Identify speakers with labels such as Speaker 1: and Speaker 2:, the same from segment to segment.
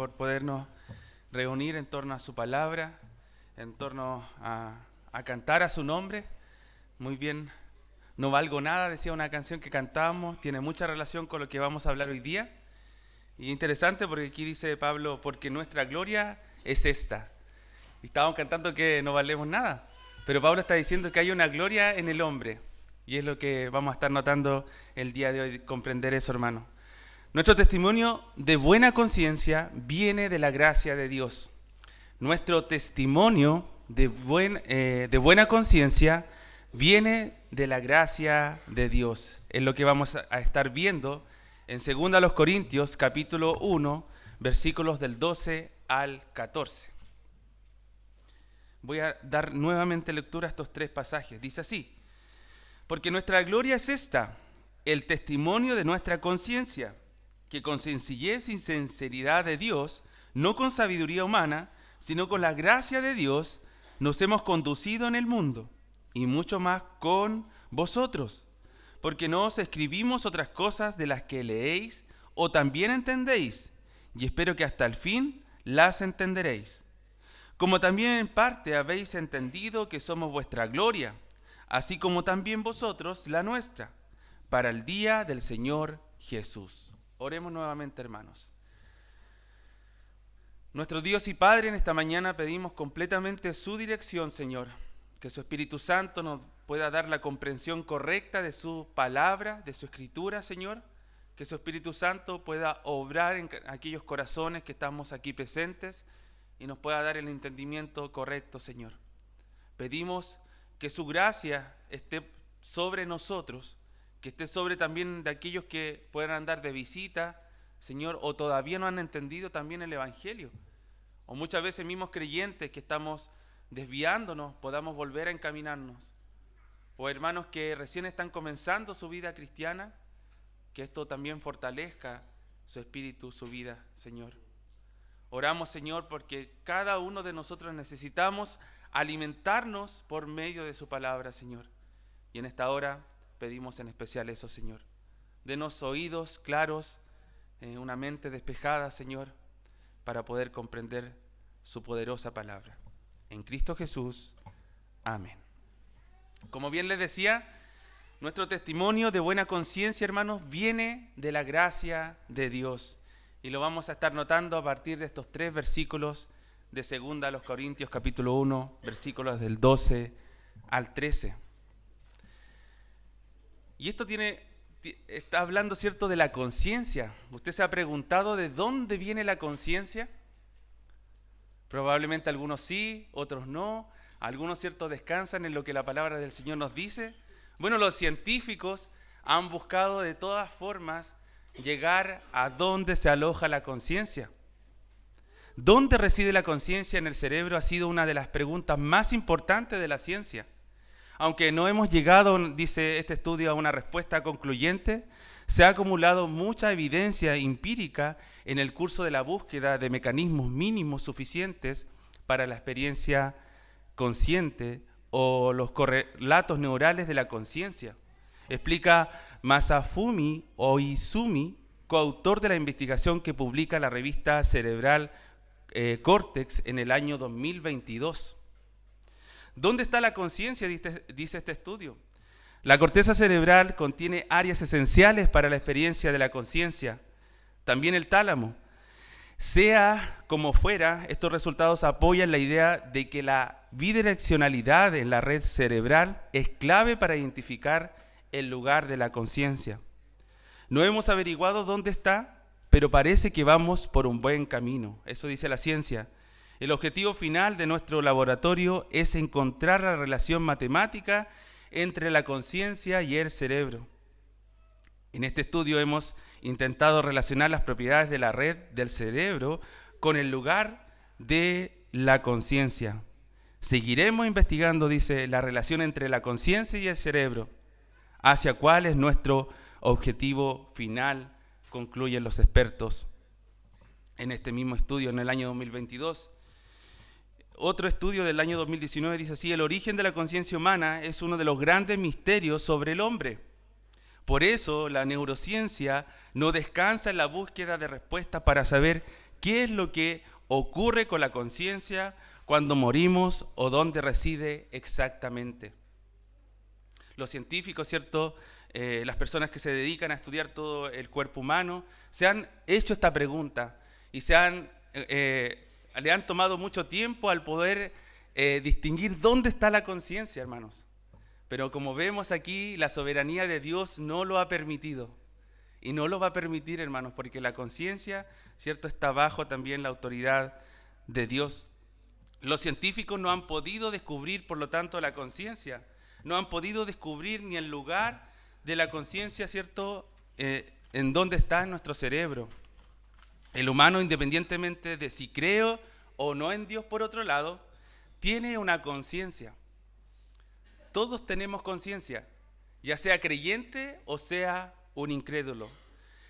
Speaker 1: por podernos reunir en torno a su palabra, en torno a cantar a su nombre. Muy bien, no valgo nada, decía una canción que cantábamos, tiene mucha relación con lo que vamos a hablar hoy día. Y interesante porque aquí dice Pablo, porque nuestra gloria es esta. Y estábamos cantando que no valemos nada, pero Pablo está diciendo que hay una gloria en el hombre. Y es lo que vamos a estar notando el día de hoy, comprender eso, hermano. Nuestro testimonio de buena conciencia viene de la gracia de Dios. Nuestro testimonio de buena conciencia viene de la gracia de Dios. Es lo que vamos a estar viendo en 2 Corintios, capítulo 1, versículos del 12 al 14. Voy a dar nuevamente lectura a estos tres pasajes. Dice así: porque nuestra gloria es esta, el testimonio de nuestra conciencia, que con sencillez y sinceridad de Dios, no con sabiduría humana, sino con la gracia de Dios, nos hemos conducido en el mundo, y mucho más con vosotros, porque no os escribimos otras cosas de las que leéis o también entendéis, y espero que hasta el fin las entenderéis. Como también en parte habéis entendido que somos vuestra gloria, así como también vosotros la nuestra, para el día del Señor Jesús. Oremos nuevamente, hermanos. Nuestro Dios y Padre, en esta mañana pedimos completamente su dirección, Señor, que su Espíritu Santo nos pueda dar la comprensión correcta de su palabra, de su escritura, Señor, que su Espíritu Santo pueda obrar en aquellos corazones que estamos aquí presentes y nos pueda dar el entendimiento correcto, Señor. Pedimos que su gracia esté sobre nosotros, que esté sobre también de aquellos que puedan andar de visita, Señor, o todavía no han entendido también el Evangelio. O muchas veces mismos creyentes que estamos desviándonos, podamos volver a encaminarnos. O hermanos que recién están comenzando su vida cristiana, que esto también fortalezca su espíritu, su vida, Señor. Oramos, Señor, porque cada uno de nosotros necesitamos alimentarnos por medio de su palabra, Señor. Y en esta hora pedimos en especial eso, Señor. Denos oídos claros, una mente despejada, Señor, para poder comprender su poderosa palabra. En Cristo Jesús. Amén. Como bien les decía, nuestro testimonio de buena conciencia, hermanos, viene de la gracia de Dios. Y lo vamos a estar notando a partir de estos tres versículos de 2 Corintios capítulo 1, versículos del 12 al 13. Y esto está hablando, ¿cierto?, de la conciencia. ¿Usted se ha preguntado de dónde viene la conciencia? Probablemente algunos sí, otros no. Algunos, ¿cierto?, descansan en lo que la palabra del Señor nos dice. Bueno, los científicos han buscado de todas formas llegar a dónde se aloja la conciencia. ¿Dónde reside la conciencia en el cerebro? Ha sido una de las preguntas más importantes de la ciencia. Aunque no hemos llegado, dice este estudio, a una respuesta concluyente, se ha acumulado mucha evidencia empírica en el curso de la búsqueda de mecanismos mínimos suficientes para la experiencia consciente o los correlatos neurales de la conciencia. Explica Masafumi Oizumi, coautor de la investigación que publica la revista Cerebral Cortex en el año 2022. ¿Dónde está la conciencia?, dice este estudio. La corteza cerebral contiene áreas esenciales para la experiencia de la conciencia. También el tálamo. Sea como fuera, estos resultados apoyan la idea de que la bidireccionalidad en la red cerebral es clave para identificar el lugar de la conciencia. No hemos averiguado dónde está, pero parece que vamos por un buen camino. Eso dice la ciencia. El objetivo final de nuestro laboratorio es encontrar la relación matemática entre la conciencia y el cerebro. En este estudio hemos intentado relacionar las propiedades de la red del cerebro con el lugar de la conciencia. Seguiremos investigando, dice, la relación entre la conciencia y el cerebro, hacia cuál es nuestro objetivo final, concluyen los expertos en este mismo estudio en el año 2022. Otro estudio del año 2019 dice así: el origen de la conciencia humana es uno de los grandes misterios sobre el hombre. Por eso la neurociencia no descansa en la búsqueda de respuestas para saber qué es lo que ocurre con la conciencia cuando morimos o dónde reside exactamente. Los científicos, ¿cierto? Las personas que se dedican a estudiar todo el cuerpo humano, se han hecho esta pregunta y le han tomado mucho tiempo al poder distinguir dónde está la conciencia, hermanos. Pero como vemos aquí, la soberanía de Dios no lo ha permitido. Y no lo va a permitir, hermanos, porque la conciencia, ¿cierto?, está bajo también la autoridad de Dios. Los científicos no han podido descubrir, por lo tanto, la conciencia. No han podido descubrir ni el lugar de la conciencia, ¿cierto?, en dónde está en nuestro cerebro. El humano, independientemente de si creo o no en Dios, por otro lado, tiene una conciencia. Todos tenemos conciencia, ya sea creyente o sea un incrédulo.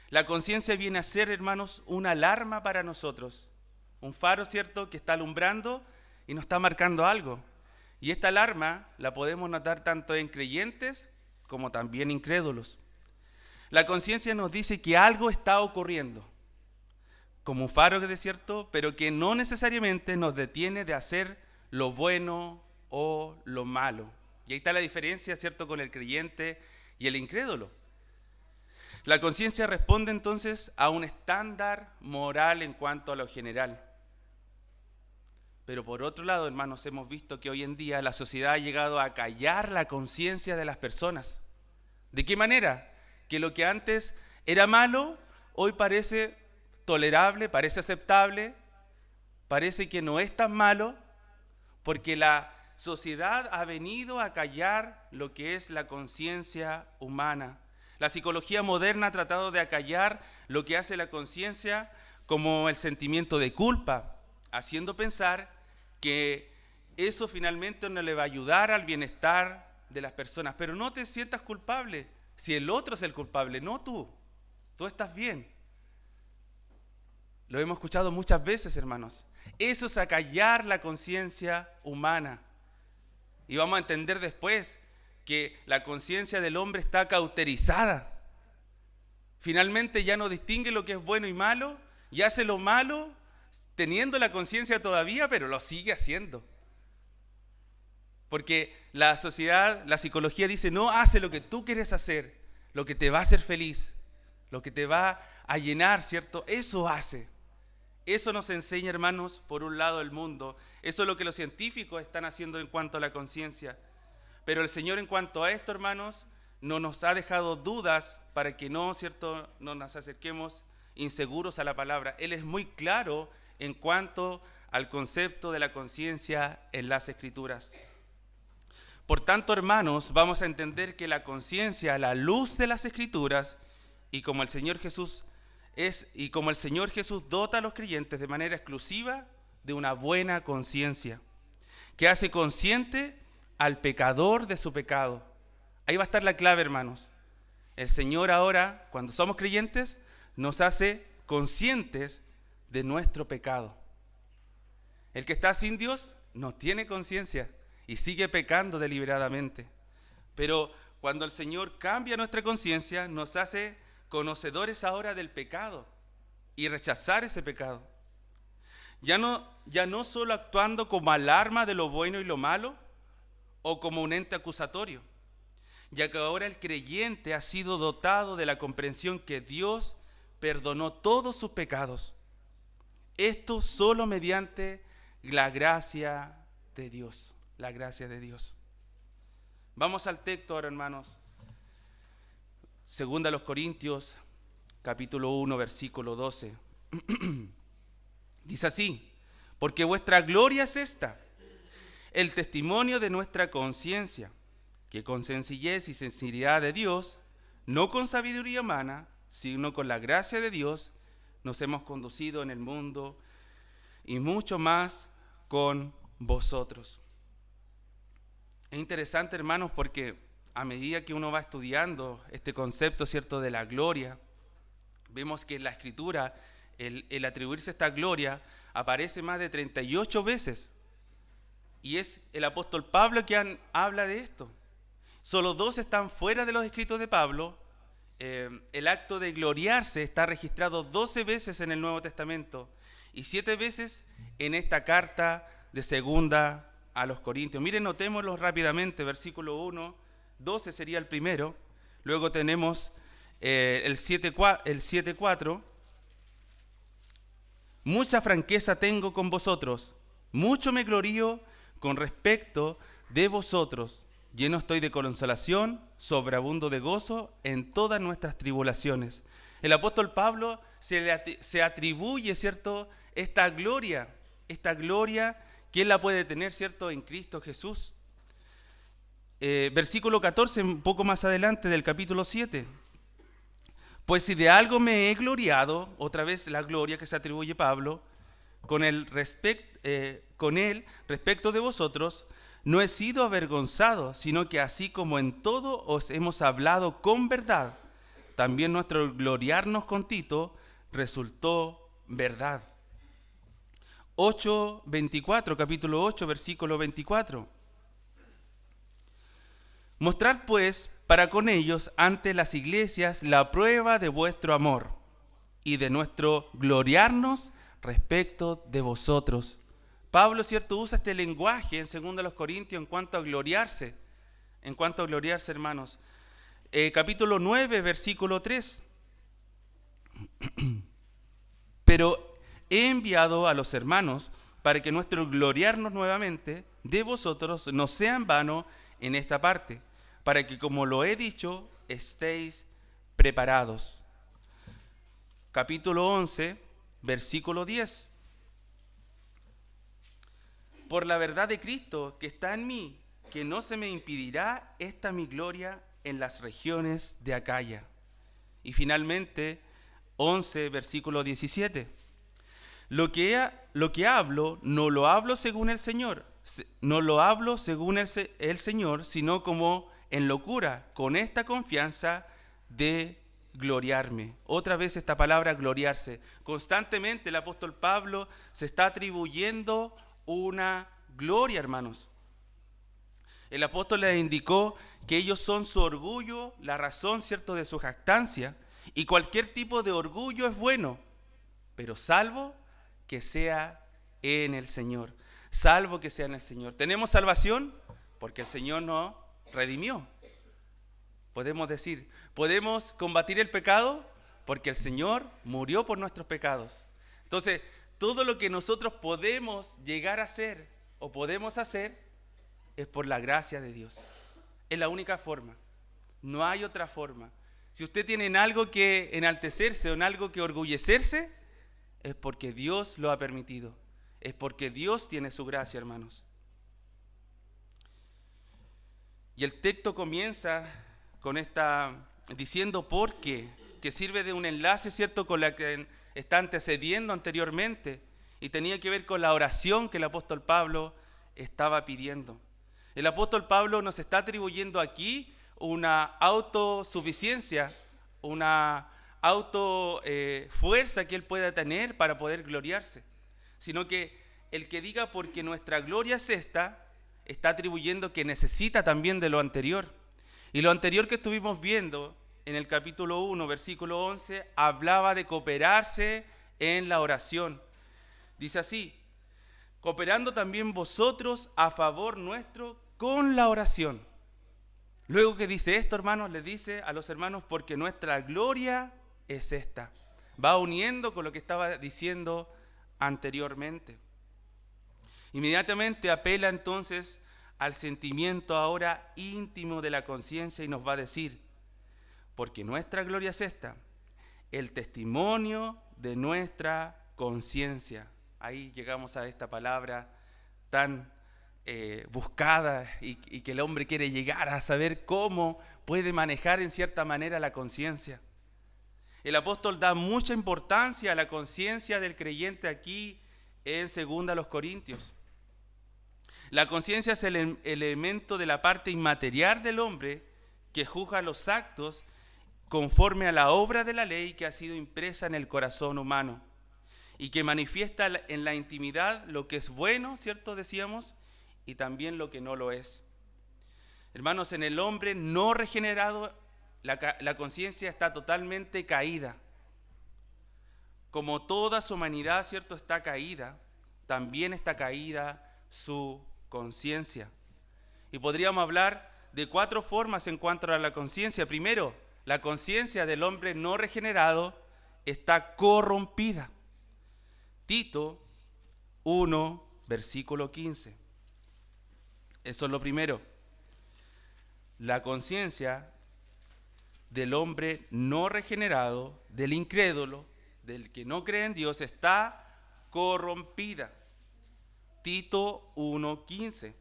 Speaker 1: La conciencia viene a ser, hermanos, una alarma para nosotros. Un faro, ¿cierto?, que está alumbrando y nos está marcando algo. Y esta alarma la podemos notar tanto en creyentes como también incrédulos. La conciencia nos dice que algo está ocurriendo, como un faro, que es cierto, pero que no necesariamente nos detiene de hacer lo bueno o lo malo. Y ahí está la diferencia, ¿cierto?, con el creyente y el incrédulo. La conciencia responde entonces a un estándar moral en cuanto a lo general. Pero por otro lado, hermanos, hemos visto que hoy en día la sociedad ha llegado a callar la conciencia de las personas. ¿De qué manera? Que lo que antes era malo, hoy parece tolerable, parece aceptable, parece que no es tan malo, porque la sociedad ha venido a callar lo que es la conciencia humana. La psicología moderna ha tratado de acallar lo que hace la conciencia como el sentimiento de culpa, haciendo pensar que eso finalmente no le va a ayudar al bienestar de las personas. Pero no te sientas culpable, si el otro es el culpable, no tú. Tú estás bien. Lo hemos escuchado muchas veces, hermanos. Eso es acallar la conciencia humana. Y vamos a entender después que la conciencia del hombre está cauterizada. Finalmente ya no distingue lo que es bueno y malo, y hace lo malo teniendo la conciencia todavía, pero lo sigue haciendo. Porque la sociedad, la psicología dice, no, hace lo que tú quieres hacer, lo que te va a hacer feliz, lo que te va a llenar, ¿cierto? Eso hace. Eso nos enseña, hermanos, por un lado el mundo. Eso es lo que los científicos están haciendo en cuanto a la conciencia. Pero el Señor, en cuanto a esto, hermanos, no nos ha dejado dudas para que no, ¿cierto?, no nos acerquemos inseguros a la palabra. Él es muy claro en cuanto al concepto de la conciencia en las Escrituras. Por tanto, hermanos, vamos a entender que la conciencia, a la luz de las Escrituras, y como el Señor Jesús dota a los creyentes de manera exclusiva de una buena conciencia, que hace consciente al pecador de su pecado. Ahí va a estar la clave, hermanos. El Señor ahora, cuando somos creyentes, nos hace conscientes de nuestro pecado. El que está sin Dios no tiene conciencia y sigue pecando deliberadamente. Pero cuando el Señor cambia nuestra conciencia, nos hace conocedores ahora del pecado y rechazar ese pecado. Ya no solo actuando como alarma de lo bueno y lo malo o como un ente acusatorio, ya que ahora el creyente ha sido dotado de la comprensión que Dios perdonó todos sus pecados. Esto solo mediante la gracia de Dios, la gracia de Dios. Vamos al texto ahora, hermanos. Segunda a los Corintios, capítulo 1, versículo 12. Dice así: porque vuestra gloria es esta, el testimonio de nuestra conciencia, que con sencillez y sinceridad de Dios, no con sabiduría humana, sino con la gracia de Dios, nos hemos conducido en el mundo y mucho más con vosotros. Es interesante, hermanos, porque a medida que uno va estudiando este concepto, ¿cierto?, de la gloria, vemos que en la Escritura el atribuirse esta gloria aparece más de 38 veces. Y es el apóstol Pablo quien habla de esto. Solo 2 están fuera de los escritos de Pablo. El acto de gloriarse está registrado 12 veces en el Nuevo Testamento. y 7 veces en esta carta de segunda a los Corintios. Miren, notémoslo rápidamente, versículo 1, 12 sería el primero, luego tenemos el 7:4, mucha franqueza tengo con vosotros, mucho me glorío con respecto de vosotros, lleno estoy de consolación, sobreabundo de gozo en todas nuestras tribulaciones. El apóstol Pablo se atribuye, ¿cierto?, esta gloria que él la puede tener, ¿cierto?, en Cristo Jesús. Versículo 14, un poco más adelante del capítulo 7. Pues si de algo me he gloriado, otra vez la gloria que se atribuye Pablo, con él respecto de vosotros, no he sido avergonzado, sino que así como en todo os hemos hablado con verdad, también nuestro gloriarnos con Tito resultó verdad. 8:24, capítulo 8, versículo 24. Mostrad pues para con ellos ante las iglesias la prueba de vuestro amor y de nuestro gloriarnos respecto de vosotros. Pablo, cierto, usa este lenguaje en 2 Corintios en cuanto a gloriarse, hermanos. Capítulo 9, versículo 3. Pero he enviado a los hermanos para que nuestro gloriarnos nuevamente de vosotros no sea en vano en esta parte, para que, como lo he dicho, estéis preparados. Capítulo 11, versículo 10. Por la verdad de Cristo que está en mí, que no se me impedirá esta mi gloria en las regiones de Acaya. Y finalmente, 11, versículo 17. Lo que hablo, no lo hablo según el Señor, no lo hablo según el Señor, sino como en locura, con esta confianza de gloriarme. Otra vez esta palabra gloriarse. Constantemente el apóstol Pablo se está atribuyendo una gloria, hermanos. El apóstol les indicó que ellos son su orgullo, la razón, ¿cierto?, de su jactancia, y cualquier tipo de orgullo es bueno, pero salvo que sea en el Señor. Salvo que sea en el Señor. ¿Tenemos salvación? Porque el Señor nos redimió. Podemos decir, ¿podemos combatir el pecado? Porque el Señor murió por nuestros pecados. Entonces, todo lo que nosotros podemos llegar a hacer o podemos hacer es por la gracia de Dios. Es la única forma. No hay otra forma. Si usted tiene en algo que enaltecerse o en algo que orgullecerse, es porque Dios lo ha permitido. Es porque Dios tiene su gracia, hermanos. Y el texto comienza con diciendo por qué, que sirve de un enlace, ¿cierto?, con la que está antecediendo anteriormente, y tenía que ver con la oración que el apóstol Pablo estaba pidiendo. El apóstol Pablo nos está atribuyendo aquí una autosuficiencia, una fuerza que él pueda tener para poder gloriarse, sino que el que diga porque nuestra gloria es esta, está atribuyendo que necesita también de lo anterior. Y lo anterior que estuvimos viendo en el capítulo 1, versículo 11, hablaba de cooperarse en la oración. Dice así: cooperando también vosotros a favor nuestro con la oración. Luego que dice esto, hermanos, les dice a los hermanos, porque nuestra gloria es esta. Va uniendo con lo que estaba diciendo anteriormente. Inmediatamente apela entonces al sentimiento ahora íntimo de la conciencia y nos va a decir, porque nuestra gloria es esta, el testimonio de nuestra conciencia. Ahí llegamos a esta palabra tan buscada y que el hombre quiere llegar a saber cómo puede manejar en cierta manera la conciencia. El apóstol da mucha importancia a la conciencia del creyente aquí en 2 Corintios. La conciencia es el elemento de la parte inmaterial del hombre que juzga los actos conforme a la obra de la ley que ha sido impresa en el corazón humano y que manifiesta en la intimidad lo que es bueno, ¿cierto? Decíamos, y también lo que no lo es. Hermanos, en el hombre no regenerado, la conciencia está totalmente caída. como toda su humanidad, ¿cierto?, está caída, también está caída su conciencia. Y podríamos hablar de 4 formas en cuanto a la conciencia. Primero, la conciencia del hombre no regenerado está corrompida. Tito 1, versículo 15. Eso es lo primero. La conciencia del hombre no regenerado, del incrédulo, del que no cree en Dios, está corrompida. Tito 1:15.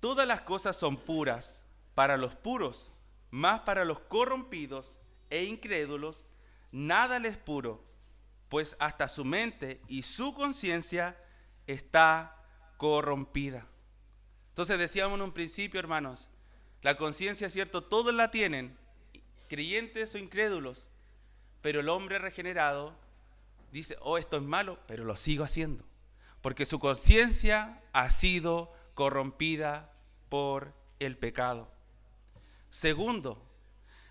Speaker 1: Todas las cosas son puras para los puros, mas para los corrompidos e incrédulos nada les es puro, pues hasta su mente y su conciencia está corrompida. Entonces decíamos en un principio, hermanos, la conciencia, ¿cierto?, todos la tienen, creyentes o incrédulos, pero el hombre regenerado dice, oh, esto es malo, pero lo sigo haciendo, porque su conciencia ha sido corrompida por el pecado. Segundo,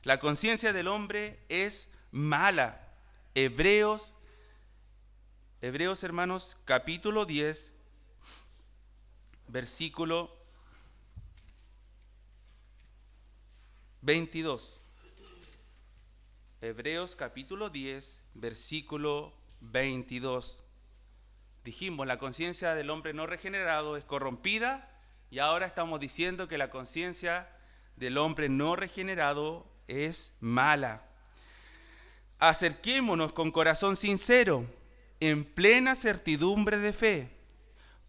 Speaker 1: la conciencia del hombre es mala. Hebreos, hermanos, capítulo 10, versículo 22. Hebreos capítulo 10, versículo 22. Dijimos, la conciencia del hombre no regenerado es corrompida, y ahora estamos diciendo que la conciencia del hombre no regenerado es mala. Acerquémonos con corazón sincero, en plena certidumbre de fe,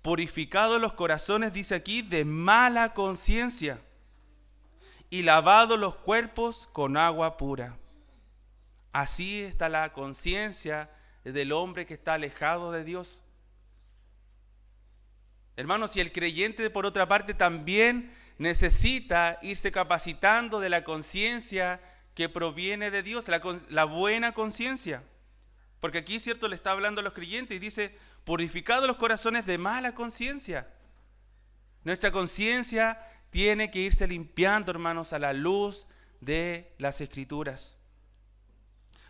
Speaker 1: purificados los corazones, dice aquí, de mala conciencia, y lavados los cuerpos con agua pura. Así está la conciencia del hombre que está alejado de Dios. Hermanos, y el creyente, por otra parte, también necesita irse capacitando de la conciencia que proviene de Dios, la buena conciencia. Porque aquí, cierto, le está hablando a los creyentes y dice, purificados los corazones de mala conciencia. Nuestra conciencia tiene que irse limpiando, hermanos, a la luz de las Escrituras.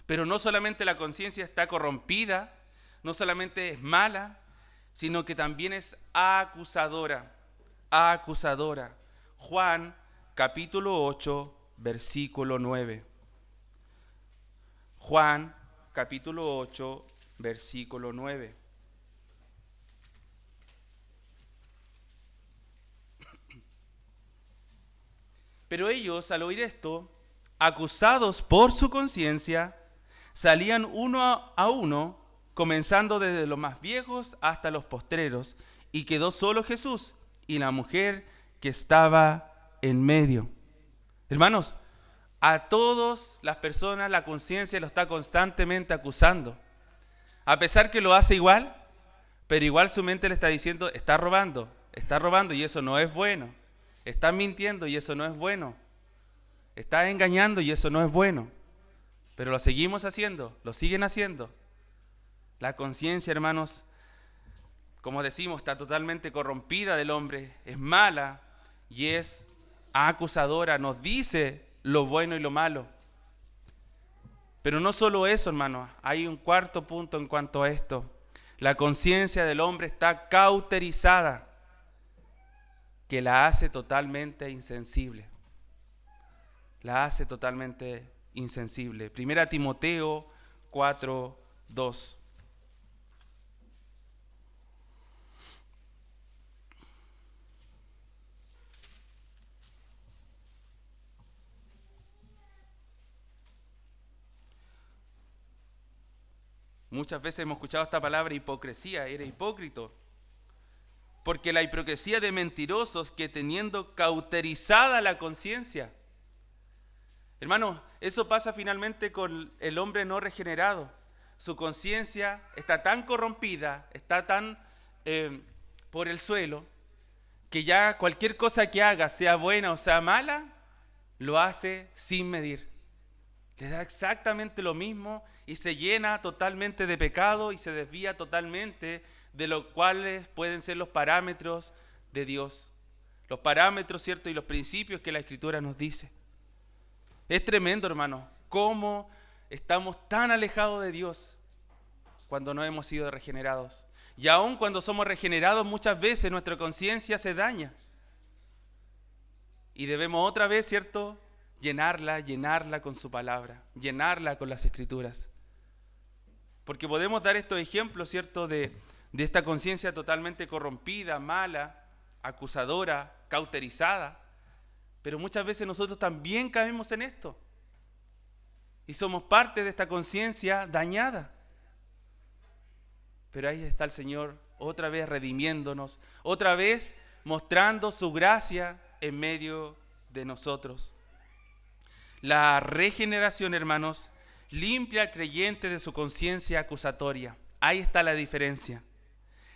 Speaker 1: Pero no solamente la conciencia está corrompida, no solamente es mala, sino que también es acusadora. Acusadora. Juan capítulo 8, versículo 9. Juan capítulo 8, versículo 9. Pero ellos, al oír esto, acusados por su conciencia, salían uno a uno, comenzando desde los más viejos hasta los postreros, y quedó solo Jesús y la mujer que estaba en medio. Hermanos, a todas las personas la conciencia lo está constantemente acusando. A pesar que lo hace igual, pero igual su mente le está diciendo, está robando y eso no es bueno. Está mintiendo y eso no es bueno. Está engañando y eso no es bueno. Pero lo seguimos haciendo, lo siguen haciendo. La conciencia, hermanos, como decimos, está totalmente corrompida del hombre, es mala y es acusadora, nos dice lo bueno y lo malo. Pero no solo eso, hermanos, hay un cuarto punto en cuanto a esto. La conciencia del hombre está cauterizada, que la hace totalmente insensible. La hace totalmente insensible. Primera Timoteo 4, 2. Muchas veces hemos escuchado esta palabra hipocresía, era hipócrita. Porque la hipocresía de mentirosos que teniendo cauterizada la conciencia. Hermanos, eso pasa finalmente con el hombre no regenerado. Su conciencia está tan corrompida, está tan por el suelo, que ya cualquier cosa que haga, sea buena o sea mala, lo hace sin medir. Le da exactamente lo mismo y se llena totalmente de pecado y se desvía totalmente de lo cuales pueden ser los parámetros de Dios. Los parámetros, ¿cierto? Y los principios que la Escritura nos dice. Es tremendo, hermano, cómo estamos tan alejados de Dios cuando no hemos sido regenerados. Y aun cuando somos regenerados, muchas veces nuestra conciencia se daña. Y debemos otra vez, ¿cierto?, llenarla con su palabra, llenarla con las Escrituras. Porque podemos dar estos ejemplos, ¿cierto?, de esta conciencia totalmente corrompida, mala, acusadora, cauterizada. Pero muchas veces nosotros también caemos en esto. Y somos parte de esta conciencia dañada. Pero ahí está el Señor otra vez redimiéndonos, otra vez mostrando su gracia en medio de nosotros. La regeneración, hermanos, limpia al creyente de su conciencia acusatoria. Ahí está la diferencia.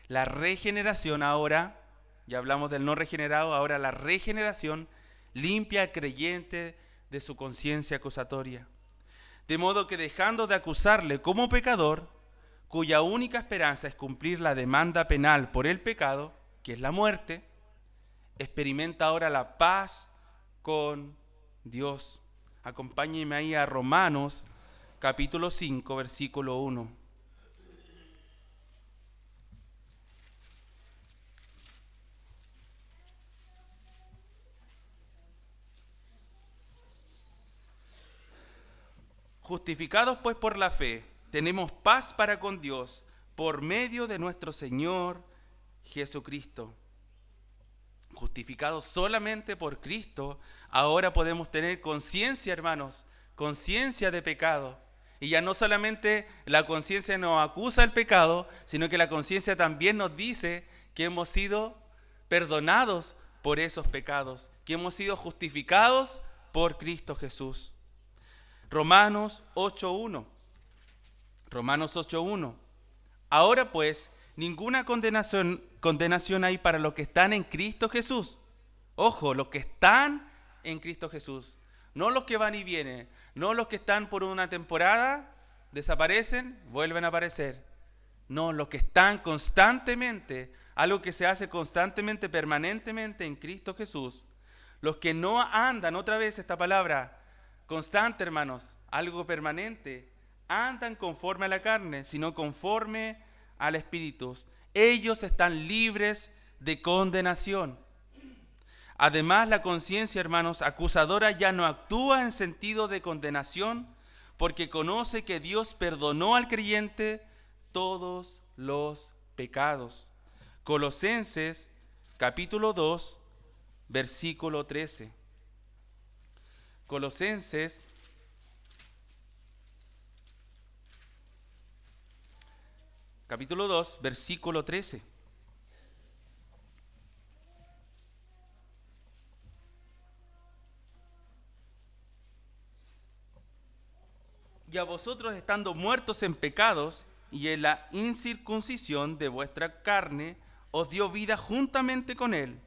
Speaker 1: La regeneración ahora, ya hablamos del no regenerado, ahora la regeneración limpia al creyente de su conciencia acusatoria. De modo que dejando de acusarle como pecador, cuya única esperanza es cumplir la demanda penal por el pecado, que es la muerte, experimenta ahora la paz con Dios. Acompáñenme ahí a Romanos, capítulo 5, versículo 1. Justificados pues por la fe, tenemos paz para con Dios por medio de nuestro Señor Jesucristo. Justificados solamente por Cristo, ahora podemos tener conciencia, hermanos, conciencia de pecado. Y ya no solamente la conciencia nos acusa el pecado, sino que la conciencia también nos dice que hemos sido perdonados por esos pecados, que hemos sido justificados por Cristo Jesús. Romanos 8.1. Romanos 8.1. Ahora pues, ninguna condenación hay para los que están en Cristo Jesús. Ojo, los que están en Cristo Jesús. No los que van y vienen. No los que están por una temporada, desaparecen, vuelven a aparecer. No, los que están constantemente, algo que se hace constantemente, permanentemente en Cristo Jesús. Los que no andan, otra vez esta palabra, constante, hermanos, algo permanente, andan conforme a la carne, sino conforme al Espíritu. Ellos están libres de condenación. Además, la conciencia, hermanos, acusadora ya no actúa en sentido de condenación, porque conoce que Dios perdonó al creyente todos los pecados. Colosenses, capítulo 2, versículo 13. Colosenses, capítulo 2, versículo 13. Y a vosotros, estando muertos en pecados y en la incircuncisión de vuestra carne, os dio vida juntamente con él,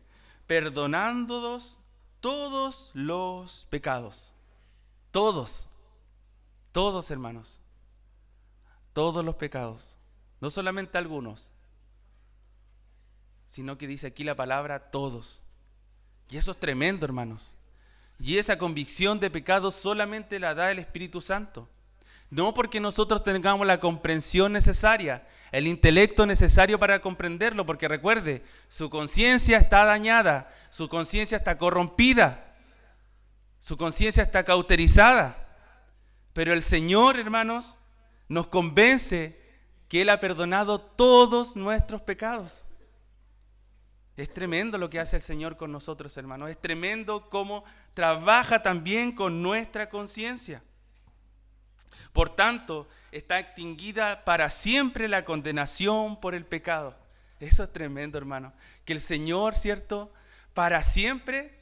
Speaker 1: perdonándoos todos los pecados. Todos, hermanos. Todos los pecados. No solamente algunos, sino que dice aquí la palabra todos. Y eso es tremendo, hermanos. Y esa convicción de pecado solamente la da el Espíritu Santo. No porque nosotros tengamos la comprensión necesaria, el intelecto necesario para comprenderlo, porque recuerde, su conciencia está dañada, su conciencia está corrompida, su conciencia está cauterizada. Pero el Señor, hermanos, nos convence que Él ha perdonado todos nuestros pecados. Es tremendo lo que hace el Señor con nosotros, hermanos. Es tremendo cómo trabaja también con nuestra conciencia. Por tanto, está extinguida para siempre la condenación por el pecado. Eso es tremendo, hermano. Que el Señor, ¿cierto?, para siempre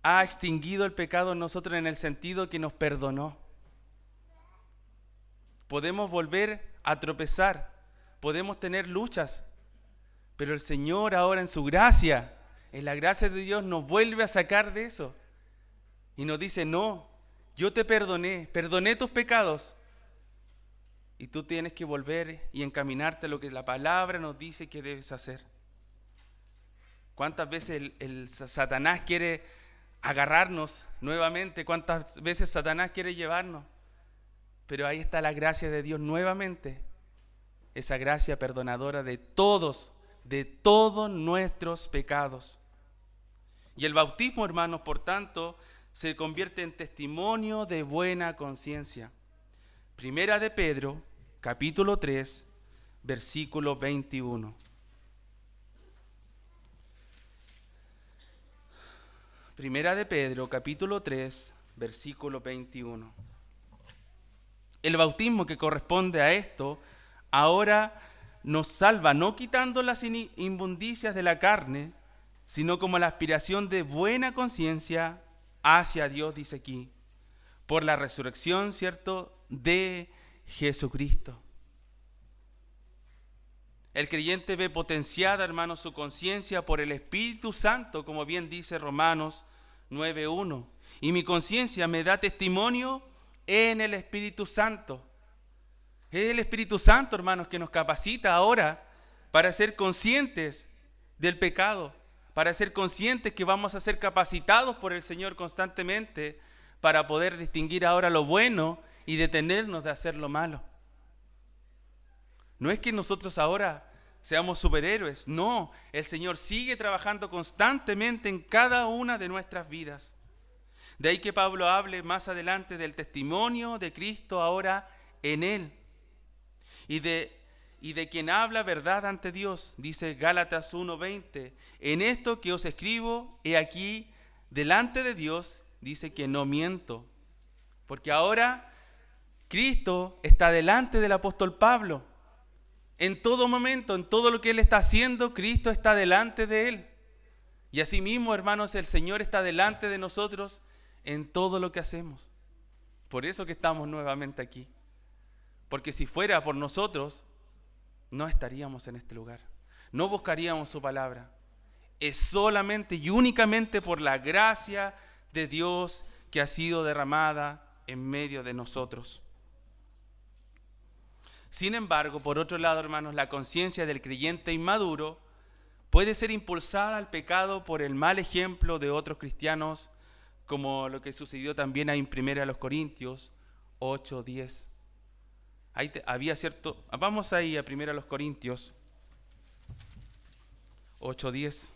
Speaker 1: ha extinguido el pecado en nosotros en el sentido que nos perdonó. Podemos volver a tropezar, podemos tener luchas, pero el Señor ahora en su gracia, en la gracia de Dios, nos vuelve a sacar de eso. Y nos dice, no, yo te perdoné tus pecados. Y tú tienes que volver y encaminarte a lo que la palabra nos dice que debes hacer. ¿Cuántas veces el Satanás quiere agarrarnos nuevamente? ¿Cuántas veces Satanás quiere llevarnos? Pero ahí está la gracia de Dios nuevamente, esa gracia perdonadora de todos nuestros pecados. Y el bautismo, hermanos, por tanto, se convierte en testimonio de buena conciencia. Primera de Pedro, capítulo 3, versículo 21. Primera de Pedro, capítulo 3, versículo 21. El bautismo que corresponde a esto ahora nos salva, no quitando las inmundicias de la carne, sino como la aspiración de buena conciencia hacia Dios, dice aquí, por la resurrección, ¿cierto?, de Jesucristo. El creyente ve potenciada, hermanos, su conciencia por el Espíritu Santo, como bien dice Romanos 9:1. Y mi conciencia me da testimonio en el Espíritu Santo. Es el Espíritu Santo, hermanos, que nos capacita ahora para ser conscientes del pecado, para ser conscientes que vamos a ser capacitados por el Señor constantemente para poder distinguir ahora lo bueno y detenernos de hacer lo malo. No es que nosotros ahora seamos superhéroes, no, el Señor sigue trabajando constantemente en cada una de nuestras vidas. De ahí que Pablo hable más adelante del testimonio de Cristo ahora en él. Y de quien habla verdad ante Dios, dice Gálatas 1:20, en esto que os escribo, he aquí, delante de Dios, dice que no miento. Porque ahora Cristo está delante del apóstol Pablo. En todo momento, en todo lo que él está haciendo, Cristo está delante de él. Y asimismo, hermanos, el Señor está delante de nosotros en todo lo que hacemos. Por eso que estamos nuevamente aquí. Porque si fuera por nosotros, no estaríamos en este lugar. No buscaríamos su palabra. Es solamente y únicamente por la gracia de Dios que ha sido derramada en medio de nosotros. Sin embargo, por otro lado, hermanos, la conciencia del creyente inmaduro puede ser impulsada al pecado por el mal ejemplo de otros cristianos, como lo que sucedió también ahí en 1 Corintios 8:10. Había cierto. Vamos ahí a 1 Corintios 8:10.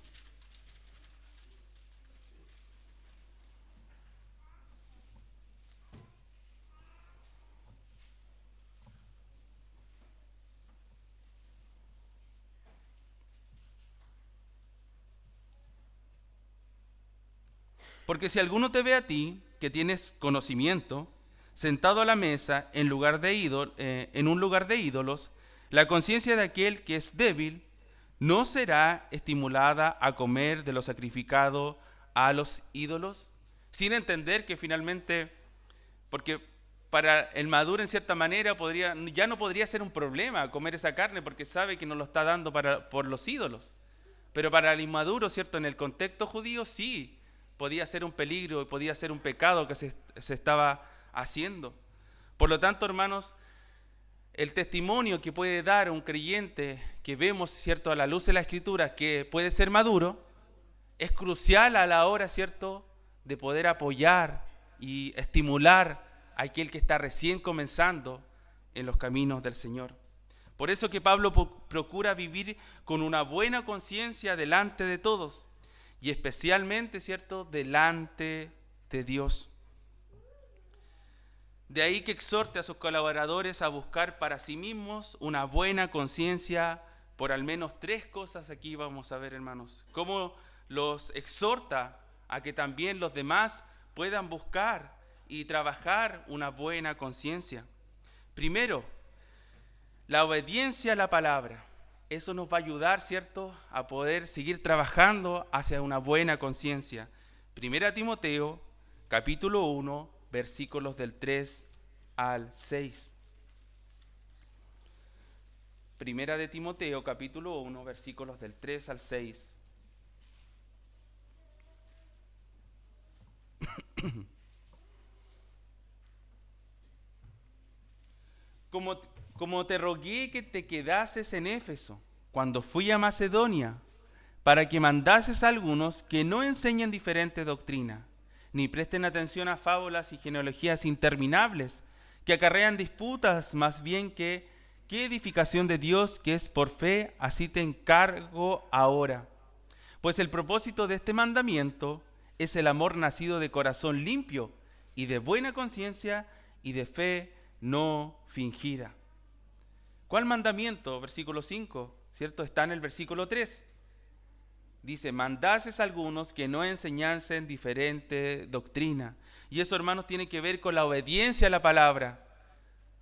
Speaker 1: Porque si alguno te ve a ti, que tienes conocimiento, sentado a la mesa en un lugar de ídolos, la conciencia de aquel que es débil no será estimulada a comer de lo sacrificado a los ídolos, sin entender que finalmente, porque para el maduro en cierta manera ya no podría ser un problema comer esa carne porque sabe que no lo está dando por los ídolos. Pero para el inmaduro, ¿cierto?, en el contexto judío sí podía ser un peligro y podía ser un pecado que se estaba haciendo. Por lo tanto, hermanos, el testimonio que puede dar un creyente que vemos, ¿cierto?, a la luz de la Escritura, que puede ser maduro, es crucial a la hora, ¿cierto?, de poder apoyar y estimular a aquel que está recién comenzando en los caminos del Señor. Por eso que Pablo procura vivir con una buena conciencia delante de todos y especialmente, ¿cierto?, delante de Dios. De ahí que exhorte a sus colaboradores a buscar para sí mismos una buena conciencia por al menos 3 cosas. Aquí vamos a ver, hermanos, cómo los exhorta a que también los demás puedan buscar y trabajar una buena conciencia. Primero, la obediencia a la palabra. Eso nos va a ayudar, ¿cierto?, a poder seguir trabajando hacia una buena conciencia. 1 Timoteo, capítulo 1, versículos del 3 al 6. 1 de Timoteo, capítulo 1, versículos del 3 al 6. Como te rogué que te quedases en Éfeso cuando fui a Macedonia, para que mandases a algunos que no enseñen diferente doctrina, ni presten atención a fábulas y genealogías interminables que acarrean disputas, más bien que qué edificación de Dios que es por fe, así te encargo ahora. Pues el propósito de este mandamiento es el amor nacido de corazón limpio y de buena conciencia y de fe no fingida. ¿Cuál mandamiento? Versículo 5, ¿cierto? Está en el versículo 3. Dice, mandases a algunos que no enseñasen diferente doctrina. Y eso, hermanos, tiene que ver con la obediencia a la palabra.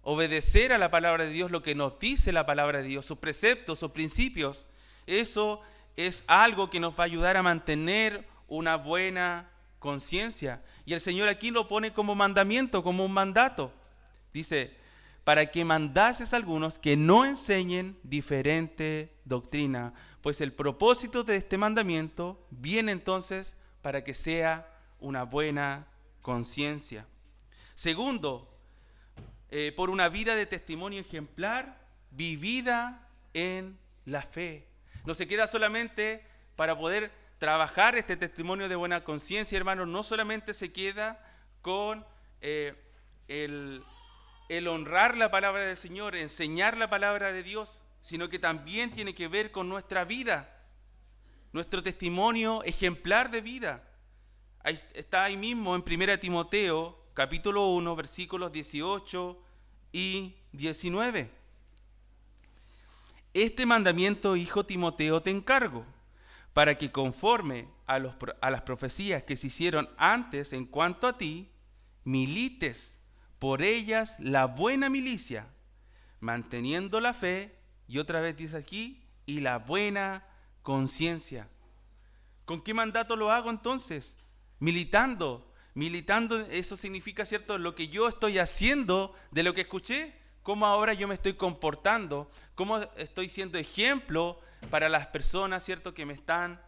Speaker 1: Obedecer a la palabra de Dios, lo que nos dice la palabra de Dios, sus preceptos, sus principios. Eso es algo que nos va a ayudar a mantener una buena conciencia. Y el Señor aquí lo pone como mandamiento, como un mandato. Dice, para que mandases a algunos que no enseñen diferente doctrina. Pues el propósito de este mandamiento viene entonces para que sea una buena conciencia. Segundo, por una vida de testimonio ejemplar, vivida en la fe. No se queda solamente para poder trabajar este testimonio de buena conciencia, hermanos, no solamente se queda con el honrar la palabra del Señor, enseñar la palabra de Dios, sino que también tiene que ver con nuestra vida, nuestro testimonio ejemplar de vida. Está ahí mismo en 1 Timoteo, capítulo 1, versículos 18 y 19. Este mandamiento, hijo Timoteo, te encargo, para que conforme a las profecías que se hicieron antes en cuanto a ti, milites por ellas la buena milicia, manteniendo la fe, y otra vez dice aquí, y la buena conciencia. ¿Con qué mandato lo hago entonces? Militando, eso significa, ¿cierto?, lo que yo estoy haciendo de lo que escuché, cómo ahora yo me estoy comportando, cómo estoy siendo ejemplo para las personas, ¿cierto?, que me están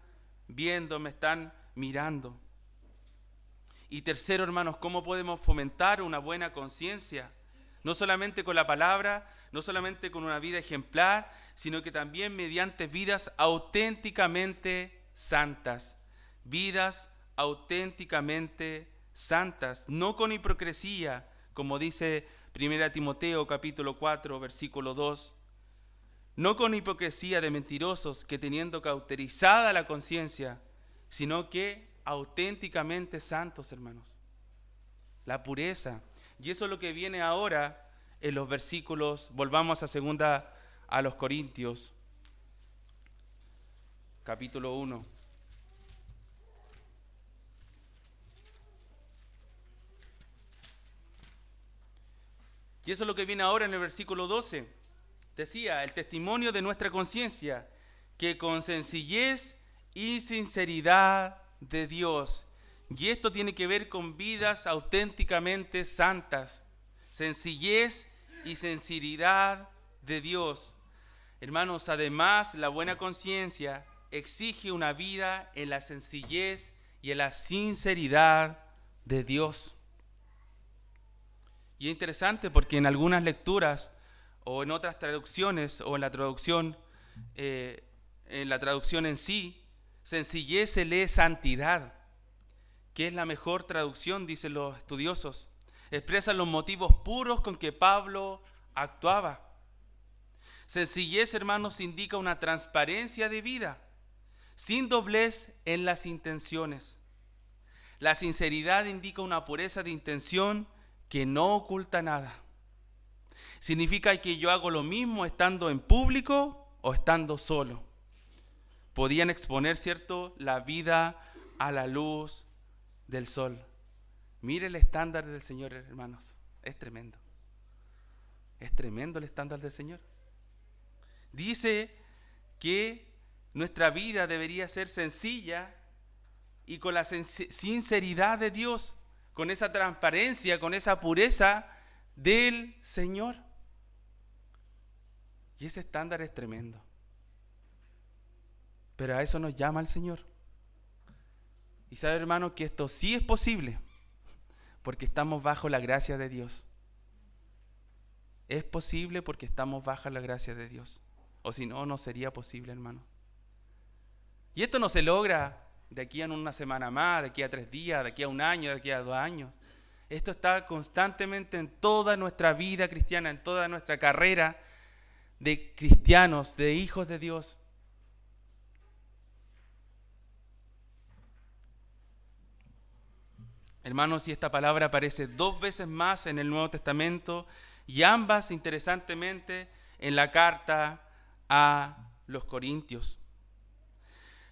Speaker 1: viendo, me están mirando. Y tercero, hermanos, ¿cómo podemos fomentar una buena conciencia? No solamente con la palabra, no solamente con una vida ejemplar, sino que también mediante vidas auténticamente santas. Vidas auténticamente santas, no con hipocresía, como dice 1 Timoteo capítulo 4, versículo 2. No con hipocresía de mentirosos que teniendo cauterizada la conciencia, sino que auténticamente santos, hermanos. La pureza. Y eso es lo que viene ahora en los versículos. Volvamos a segunda a los Corintios, capítulo 1. Y eso es lo que viene ahora en el versículo 12. Decía, el testimonio de nuestra conciencia, que con sencillez y sinceridad de Dios. Y esto tiene que ver con vidas auténticamente santas. Sencillez y sinceridad de Dios. Hermanos, además, la buena conciencia exige una vida en la sencillez y en la sinceridad de Dios. Y es interesante porque en algunas lecturas o en otras traducciones o en la traducción en sí, sencillez se lee santidad, que es la mejor traducción, dicen los estudiosos. Expresan los motivos puros con que Pablo actuaba. Sencillez, hermanos, indica una transparencia de vida, sin doblez en las intenciones. La sinceridad indica una pureza de intención que no oculta nada. Significa que yo hago lo mismo estando en público o estando solo. Podían exponer, ¿cierto?, la vida a la luz del sol. Mire el estándar del Señor, hermanos. Es tremendo. Es tremendo el estándar del Señor. Dice que nuestra vida debería ser sencilla y con la sinceridad de Dios, con esa transparencia, con esa pureza del Señor. Y ese estándar es tremendo. Pero a eso nos llama el Señor. Y sabe, hermano, que esto sí es posible, porque estamos bajo la gracia de Dios. Es posible porque estamos bajo la gracia de Dios. O si no, no sería posible, hermano. Y esto no se logra de aquí a una semana más, de aquí a 3 días, de aquí a 1 año, de aquí a 2 años. Esto está constantemente en toda nuestra vida cristiana, en toda nuestra carrera de cristianos, de hijos de Dios. Hermanos, y esta palabra aparece 2 veces más en el Nuevo Testamento, y ambas, interesantemente, en la carta a los Corintios.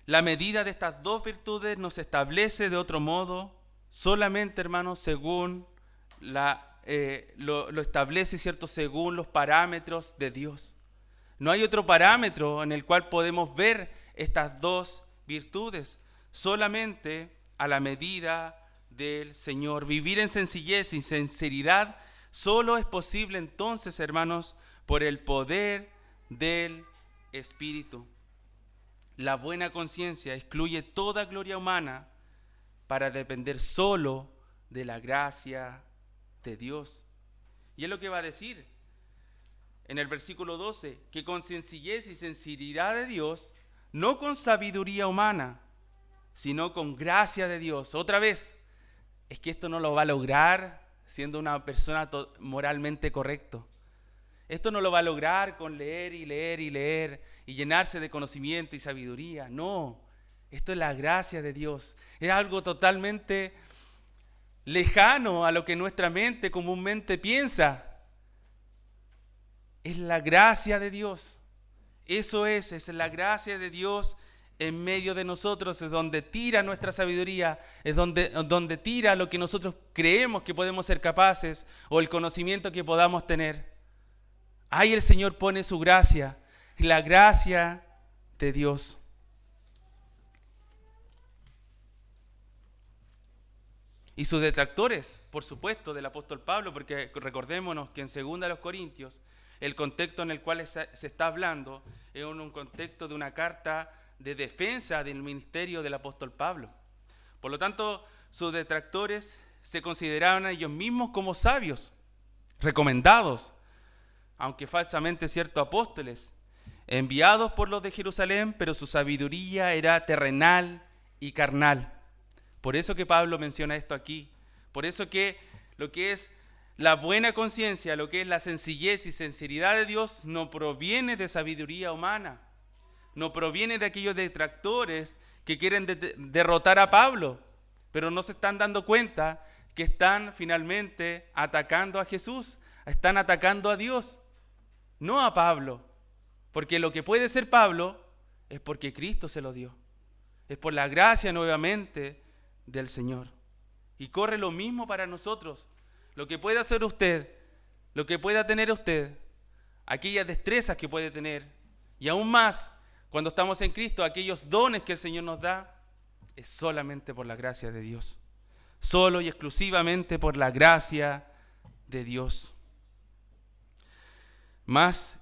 Speaker 1: La medida de estas 2 virtudes no se establece de otro modo, solamente, hermanos, según lo establece, ¿cierto?, según los parámetros de Dios. No hay otro parámetro en el cual podemos ver estas 2 virtudes, solamente a la medida del Señor. Vivir en sencillez y sinceridad solo es posible entonces, hermanos, por el poder del Espíritu. La buena conciencia excluye toda gloria humana para depender solo de la gracia de Dios. Y es lo que va a decir en el versículo 12, que con sencillez y sinceridad de Dios, no con sabiduría humana, sino con gracia de Dios. Otra vez, es que esto no lo va a lograr siendo una persona moralmente correcto. Esto no lo va a lograr con leer y leer y leer y llenarse de conocimiento y sabiduría. No, esto es la gracia de Dios. Es algo totalmente lejano a lo que nuestra mente comúnmente piensa. Es la gracia de Dios. Eso es la gracia de Dios en medio de nosotros. Es donde tira nuestra sabiduría, es donde tira lo que nosotros creemos que podemos ser capaces o el conocimiento que podamos tener. Ahí el Señor pone su gracia, la gracia de Dios. Y sus detractores, por supuesto, del apóstol Pablo, porque recordémonos que en 2 Corintios, el contexto en el cual se está hablando es un contexto de una carta de defensa del ministerio del apóstol Pablo. Por lo tanto, sus detractores se consideraban a ellos mismos como sabios, recomendados, aunque falsamente ciertos apóstoles, enviados por los de Jerusalén, pero su sabiduría era terrenal y carnal. Por eso que Pablo menciona esto aquí. Por eso que lo que es la buena conciencia, lo que es la sencillez y sinceridad de Dios, no proviene de sabiduría humana. No proviene de aquellos detractores que quieren derrotar a Pablo, pero no se están dando cuenta que están finalmente atacando a Jesús, están atacando a Dios, no a Pablo. Porque lo que puede ser Pablo es porque Cristo se lo dio. Es por la gracia nuevamente del Señor. Y corre lo mismo para nosotros. Lo que pueda hacer usted, lo que pueda tener usted, aquellas destrezas que puede tener, y aún más, cuando estamos en Cristo, aquellos dones que el Señor nos da, es solamente por la gracia de Dios. Solo y exclusivamente por la gracia de Dios. Más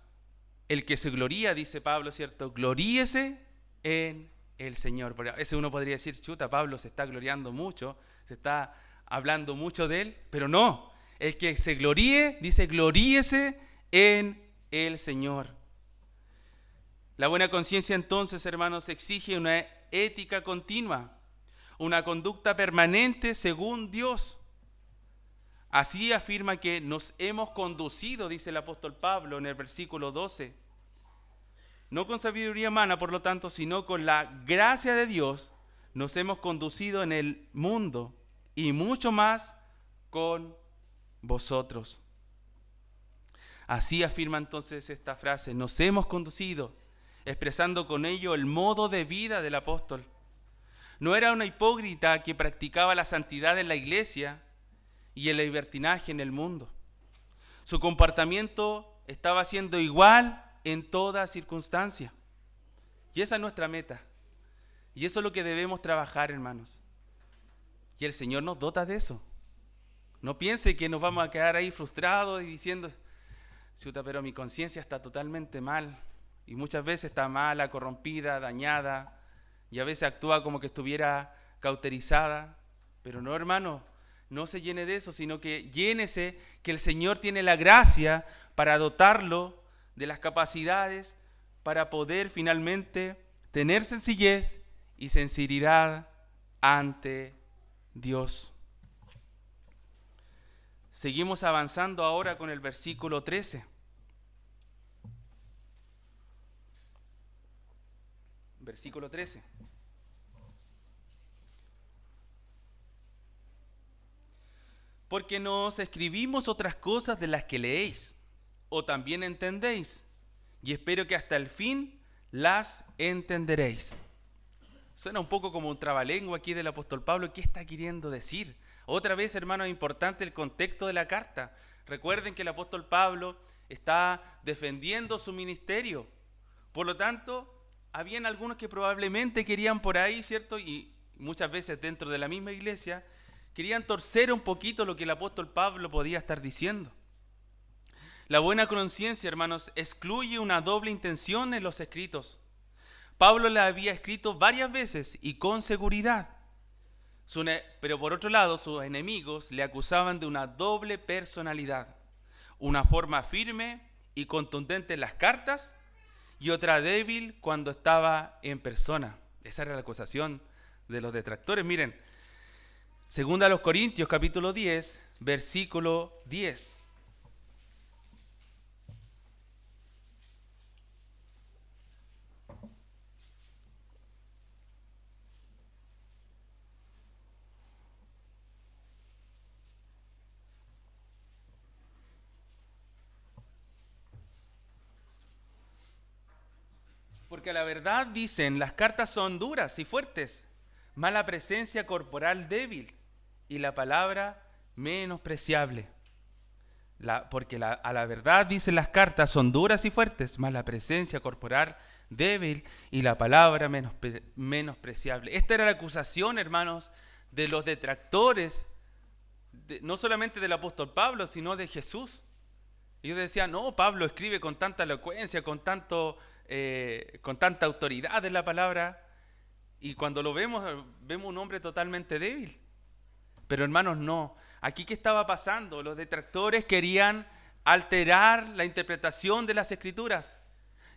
Speaker 1: el que se gloría, dice Pablo, ¿cierto? Gloríese en el Señor. Porque a veces uno podría decir, chuta, Pablo se está gloriando mucho, se está hablando mucho de él, pero no. El que se gloríe, dice, gloríese en el Señor. La buena conciencia entonces, hermanos, exige una ética continua, una conducta permanente según Dios. Así afirma que nos hemos conducido, dice el apóstol Pablo en el versículo 12. No con sabiduría humana, por lo tanto, sino con la gracia de Dios, nos hemos conducido en el mundo y mucho más con vosotros. Así afirma entonces esta frase, nos hemos conducido, expresando con ello el modo de vida del apóstol. No era una hipócrita que practicaba la santidad en la iglesia y el libertinaje en el mundo. Su comportamiento estaba siendo igual en toda circunstancia. Y esa es nuestra meta. Y eso es lo que debemos trabajar, hermanos. Y el Señor nos dota de eso. No piense que nos vamos a quedar ahí frustrados y diciendo, chuta, pero mi conciencia está totalmente mal. Y muchas veces está mala, corrompida, dañada. Y a veces actúa como que estuviera cauterizada. Pero no, hermano, no se llene de eso, sino que llénese que el Señor tiene la gracia para dotarlo de las capacidades para poder finalmente tener sencillez y sinceridad ante Dios. Seguimos avanzando ahora con el versículo 13. Versículo 13. Porque no os escribimos otras cosas de las que leéis, o también entendéis, y espero que hasta el fin las entenderéis. Suena un poco como un trabalengua aquí del apóstol Pablo. ¿Qué está queriendo decir? Otra vez, hermanos, es importante el contexto de la carta. Recuerden que el apóstol Pablo está defendiendo su ministerio. Por lo tanto, habían algunos que probablemente querían por ahí, ¿cierto? Y muchas veces dentro de la misma iglesia, querían torcer un poquito lo que el apóstol Pablo podía estar diciendo. La buena conciencia, hermanos, excluye una doble intención en los escritos. Pablo la había escrito varias veces y con seguridad. Pero por otro lado, sus enemigos le acusaban de una doble personalidad. Una forma firme y contundente en las cartas y otra débil cuando estaba en persona. Esa era la acusación de los detractores. Miren, segunda a los Corintios, capítulo 10, versículo 10. Porque a la verdad, dicen, las cartas son duras y fuertes, mas la presencia corporal débil y la palabra menospreciable. A la verdad, dicen, las cartas son duras y fuertes, mas la presencia corporal débil y la palabra menospreciable. Esta era la acusación, hermanos, de los detractores, no solamente del apóstol Pablo, sino de Jesús. Ellos decían, no, Pablo escribe con tanta elocuencia, con tanta autoridad en la palabra, y cuando lo vemos un hombre totalmente débil. Pero hermanos, no. Aquí, ¿qué estaba pasando? Los detractores querían alterar la interpretación de las Escrituras,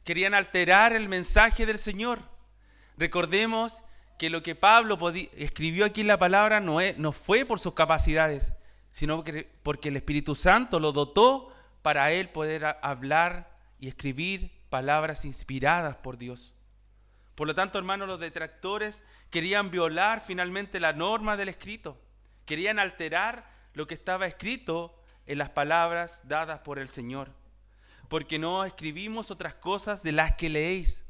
Speaker 1: querían alterar el mensaje del Señor. Recordemos que lo que Pablo escribió aquí en la palabra no fue por sus capacidades, sino porque el Espíritu Santo lo dotó para él poder hablar y escribir palabras inspiradas por Dios. Por lo tanto, hermanos, los detractores querían violar finalmente la norma del escrito. Querían alterar lo que estaba escrito en las palabras dadas por el Señor. Porque no escribimos otras cosas de las que leéis.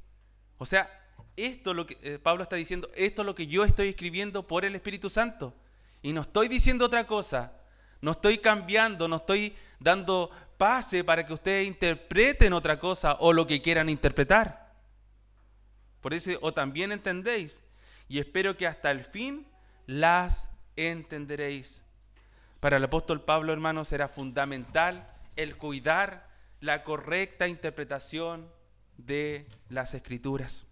Speaker 1: O sea, esto lo que Pablo está diciendo, esto es lo que yo estoy escribiendo por el Espíritu Santo. Y no estoy diciendo otra cosa. No estoy cambiando, no estoy dando pase para que ustedes interpreten otra cosa o lo que quieran interpretar. Por eso, o también entendéis, y espero que hasta el fin las entenderéis. Para el apóstol Pablo, hermanos, era fundamental el cuidar la correcta interpretación de las Escrituras.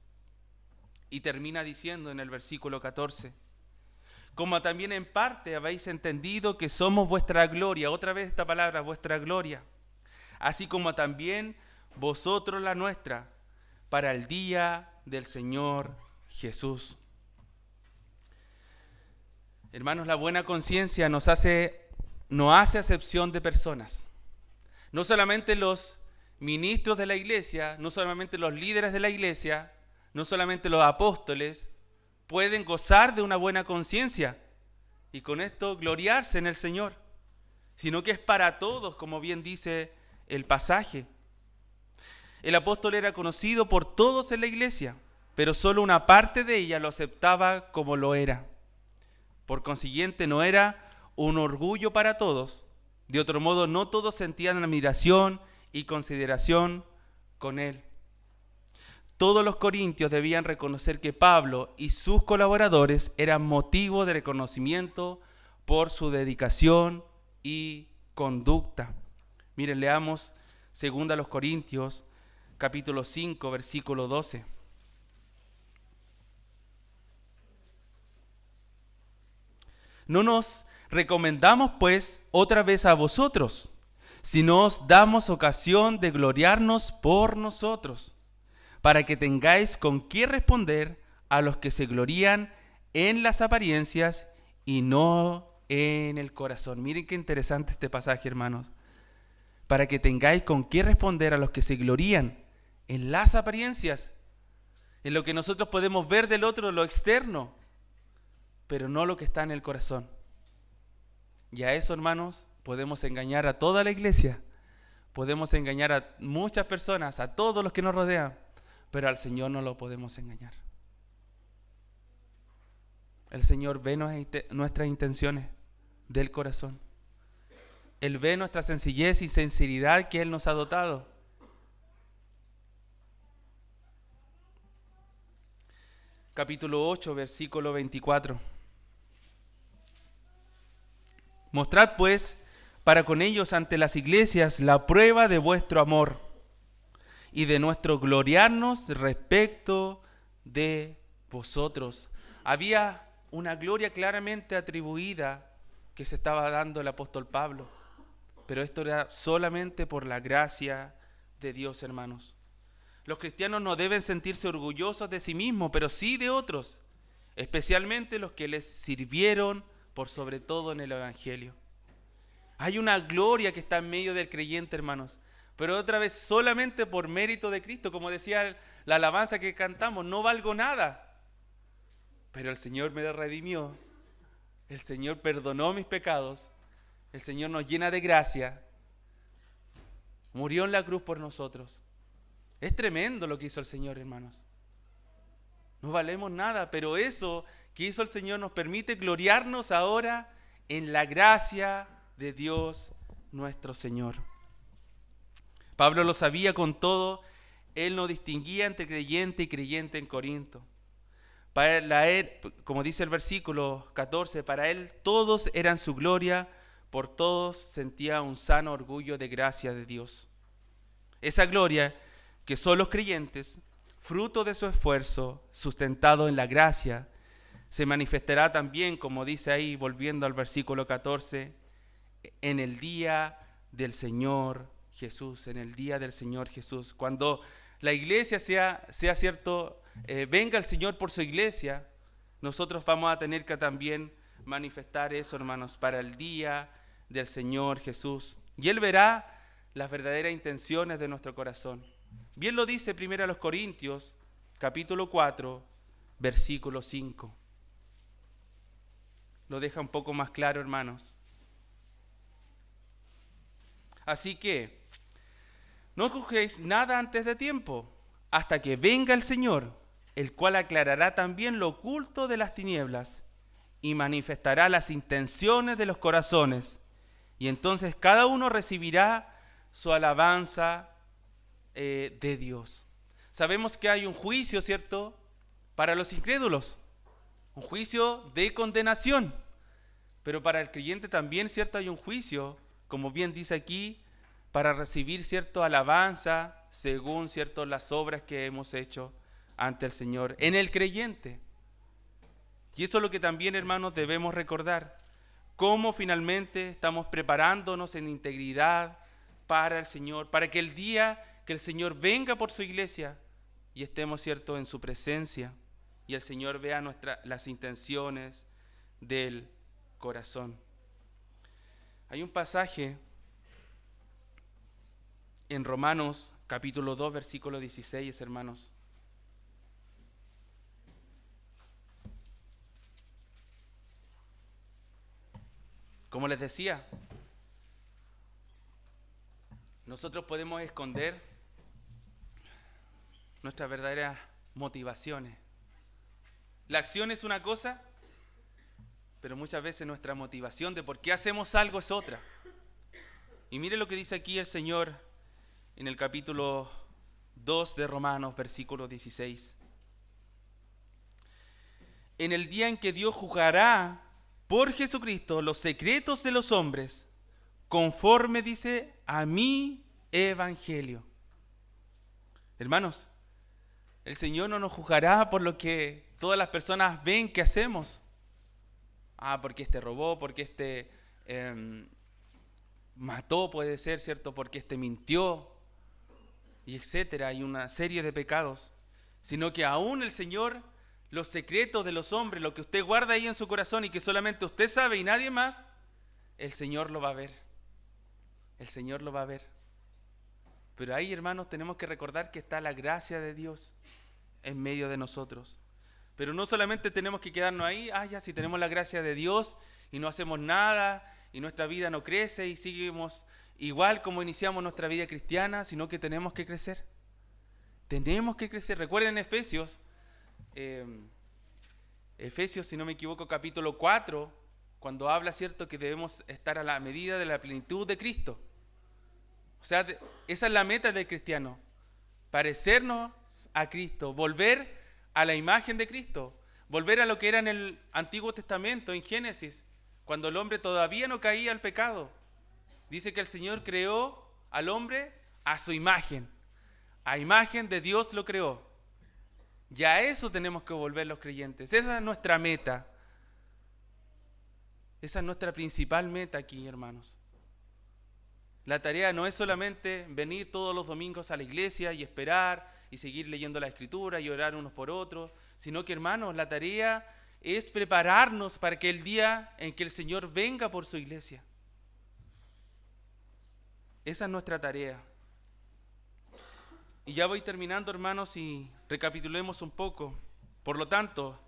Speaker 1: Y termina diciendo en el versículo 14, como también en parte habéis entendido que somos vuestra gloria, otra vez esta palabra, vuestra gloria, así como también vosotros la nuestra, para el día del Señor Jesús. Hermanos, la buena conciencia no hace acepción de personas. No solamente los ministros de la iglesia, no solamente los líderes de la iglesia, no solamente los apóstoles pueden gozar de una buena conciencia y con esto gloriarse en el Señor, sino que es para todos, como bien dice el pasaje. El apóstol era conocido por todos en la iglesia, pero solo una parte de ella lo aceptaba como lo era. Por consiguiente, no era un orgullo para todos. De otro modo, no todos sentían admiración y consideración con él. Todos los corintios debían reconocer que Pablo y sus colaboradores eran motivo de reconocimiento por su dedicación y conducta. Miren, leamos 2 Corintios, capítulo 5, versículo 12. No nos recomendamos, pues, otra vez a vosotros, sino os damos ocasión de gloriarnos por nosotros, para que tengáis con qué responder a los que se glorían en las apariencias y no en el corazón. Miren qué interesante este pasaje, hermanos. Para que tengáis con qué responder a los que se glorían en las apariencias, en lo que nosotros podemos ver del otro, lo externo, pero no lo que está en el corazón. Y a eso, hermanos, podemos engañar a toda la iglesia, podemos engañar a muchas personas, a todos los que nos rodean, pero al Señor no lo podemos engañar. El Señor ve nuestras intenciones del corazón. Él ve nuestra sencillez y sinceridad que Él nos ha dotado. Capítulo 8, versículo 24. Mostrad pues para con ellos ante las iglesias la prueba de vuestro amor y de nuestro gloriarnos respecto de vosotros. Había una gloria claramente atribuida que se estaba dando el apóstol Pablo, pero esto era solamente por la gracia de Dios, hermanos. Los cristianos no deben sentirse orgullosos de sí mismos, pero sí de otros, especialmente los que les sirvieron por sobre todo en el Evangelio. Hay una gloria que está en medio del creyente, hermanos, pero otra vez solamente por mérito de Cristo. Como decía la alabanza que cantamos, no valgo nada, pero el Señor me redimió, el Señor perdonó mis pecados, el Señor nos llena de gracia, murió en la cruz por nosotros. Es tremendo lo que hizo el Señor, hermanos. No valemos nada, pero eso que hizo el Señor nos permite gloriarnos ahora en la gracia de Dios nuestro Señor. Pablo lo sabía con todo, él no distinguía entre creyente y creyente en Corinto. Para él, como dice el versículo 14, para él todos eran su gloria, por todos sentía un sano orgullo de gracia de Dios. Esa gloria que son los creyentes, fruto de su esfuerzo, sustentado en la gracia, se manifestará también, como dice ahí, volviendo al versículo 14, en el día del Señor Jesús, en el día del Señor Jesús. Cuando la iglesia sea cierto, venga el Señor por su iglesia, nosotros vamos a tener que también manifestar eso, hermanos, para el día del Señor Jesús. Y Él verá las verdaderas intenciones de nuestro corazón. Bien lo dice 1 Corintios, capítulo 4, versículo 5. Lo deja un poco más claro, hermanos. Así que, no juzguéis nada antes de tiempo, hasta que venga el Señor, el cual aclarará también lo oculto de las tinieblas y manifestará las intenciones de los corazones. Y entonces cada uno recibirá su alabanza de Dios. Sabemos que hay un juicio, ¿cierto?, para los incrédulos, un juicio de condenación, pero para el creyente también, ¿cierto?, hay un juicio, como bien dice aquí, para recibir, ¿cierto?, alabanza según, ¿cierto?, las obras que hemos hecho ante el Señor en el creyente. Y eso es lo que también, hermanos, debemos recordar, cómo finalmente estamos preparándonos en integridad para el Señor, para que el día que el Señor venga por su iglesia y estemos, ¿cierto?, en su presencia y el Señor vea las intenciones del corazón. Hay un pasaje en Romanos capítulo 2, versículo 16, hermanos. Como les decía, nosotros podemos esconder nuestras verdaderas motivaciones. La acción es una cosa, pero muchas veces nuestra motivación de por qué hacemos algo es otra. Y mire lo que dice aquí el Señor en el capítulo 2 de Romanos, versículo 16. En el día en que Dios juzgará por Jesucristo los secretos de los hombres, conforme, dice, a mi evangelio. Hermanos, el Señor no nos juzgará por lo que todas las personas ven que hacemos. Porque este robó, porque este mató, puede ser, ¿cierto? Porque este mintió, y etcétera. Hay una serie de pecados. Sino que aún el Señor los secretos de los hombres, lo que usted guarda ahí en su corazón y que solamente usted sabe y nadie más, el Señor lo va a ver. El Señor lo va a ver. Pero ahí, hermanos, tenemos que recordar que está la gracia de Dios en medio de nosotros. Pero no solamente tenemos que quedarnos ahí, ya si tenemos la gracia de Dios y no hacemos nada y nuestra vida no crece y seguimos igual como iniciamos nuestra vida cristiana, sino que tenemos que crecer. Tenemos que crecer. Recuerden Efesios, si no me equivoco, capítulo 4, cuando habla, ¿cierto?, que debemos estar a la medida de la plenitud de Cristo. O sea, esa es la meta del cristiano, parecernos a Cristo, volver a la imagen de Cristo, volver a lo que era en el Antiguo Testamento, en Génesis, cuando el hombre todavía no caía al pecado. Dice que el Señor creó al hombre a su imagen, a imagen de Dios lo creó. Y a eso tenemos que volver los creyentes. Esa es nuestra meta. Esa es nuestra principal meta aquí, hermanos. La tarea no es solamente venir todos los domingos a la iglesia y esperar y seguir leyendo la Escritura y orar unos por otros, sino que, hermanos, la tarea es prepararnos para que el día en que el Señor venga por su iglesia. Esa es nuestra tarea. Y ya voy terminando, hermanos, y recapitulemos un poco. Por lo tanto,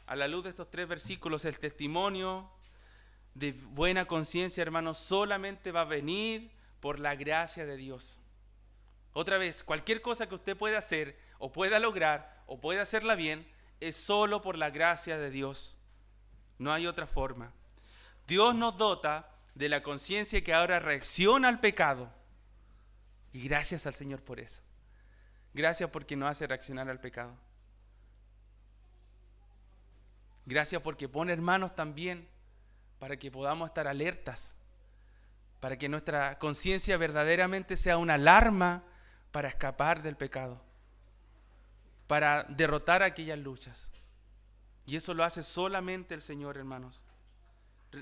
Speaker 1: a la luz de estos 3 versículos, el testimonio de buena conciencia, hermanos, solamente va a venir por la gracia de Dios. Otra vez, cualquier cosa que usted pueda hacer, o pueda lograr, o pueda hacerla bien, es solo por la gracia de Dios. No hay otra forma. Dios nos dota de la conciencia que ahora reacciona al pecado. Y gracias al Señor por eso. Gracias porque nos hace reaccionar al pecado. Gracias porque pone hermanos también para que podamos estar alertas, para que nuestra conciencia verdaderamente sea una alarma para escapar del pecado, para derrotar aquellas luchas. Y eso lo hace solamente el Señor, hermanos.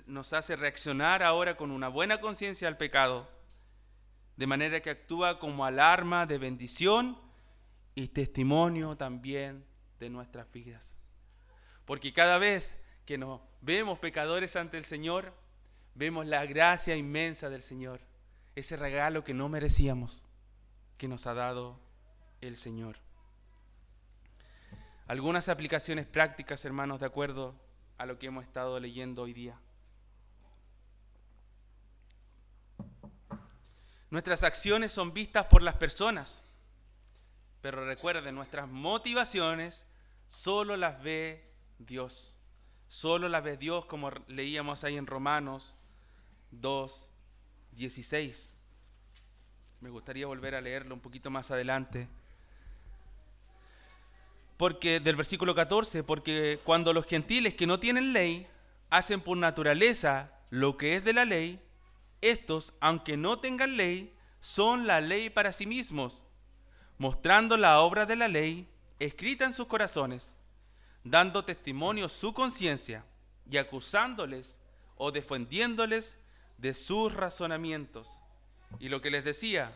Speaker 1: Nos hace reaccionar ahora con una buena conciencia al pecado, de manera que actúa como alarma de bendición y testimonio también de nuestras vidas. Porque cada vez que nos vemos pecadores ante el Señor, vemos la gracia inmensa del Señor, ese regalo que no merecíamos, que nos ha dado el Señor. Algunas aplicaciones prácticas, hermanos, de acuerdo a lo que hemos estado leyendo hoy día. Nuestras acciones son vistas por las personas, pero recuerden, nuestras motivaciones solo las ve Dios. Solo las ve Dios, como leíamos ahí en Romanos 2:16. Me gustaría volver a leerlo un poquito más adelante. Porque del versículo 14, porque cuando los gentiles que no tienen ley hacen por naturaleza lo que es de la ley, estos, aunque no tengan ley, son la ley para sí mismos, mostrando la obra de la ley escrita en sus corazones, dando testimonio su conciencia y acusándoles o defendiéndoles de sus razonamientos. Y lo que les decía,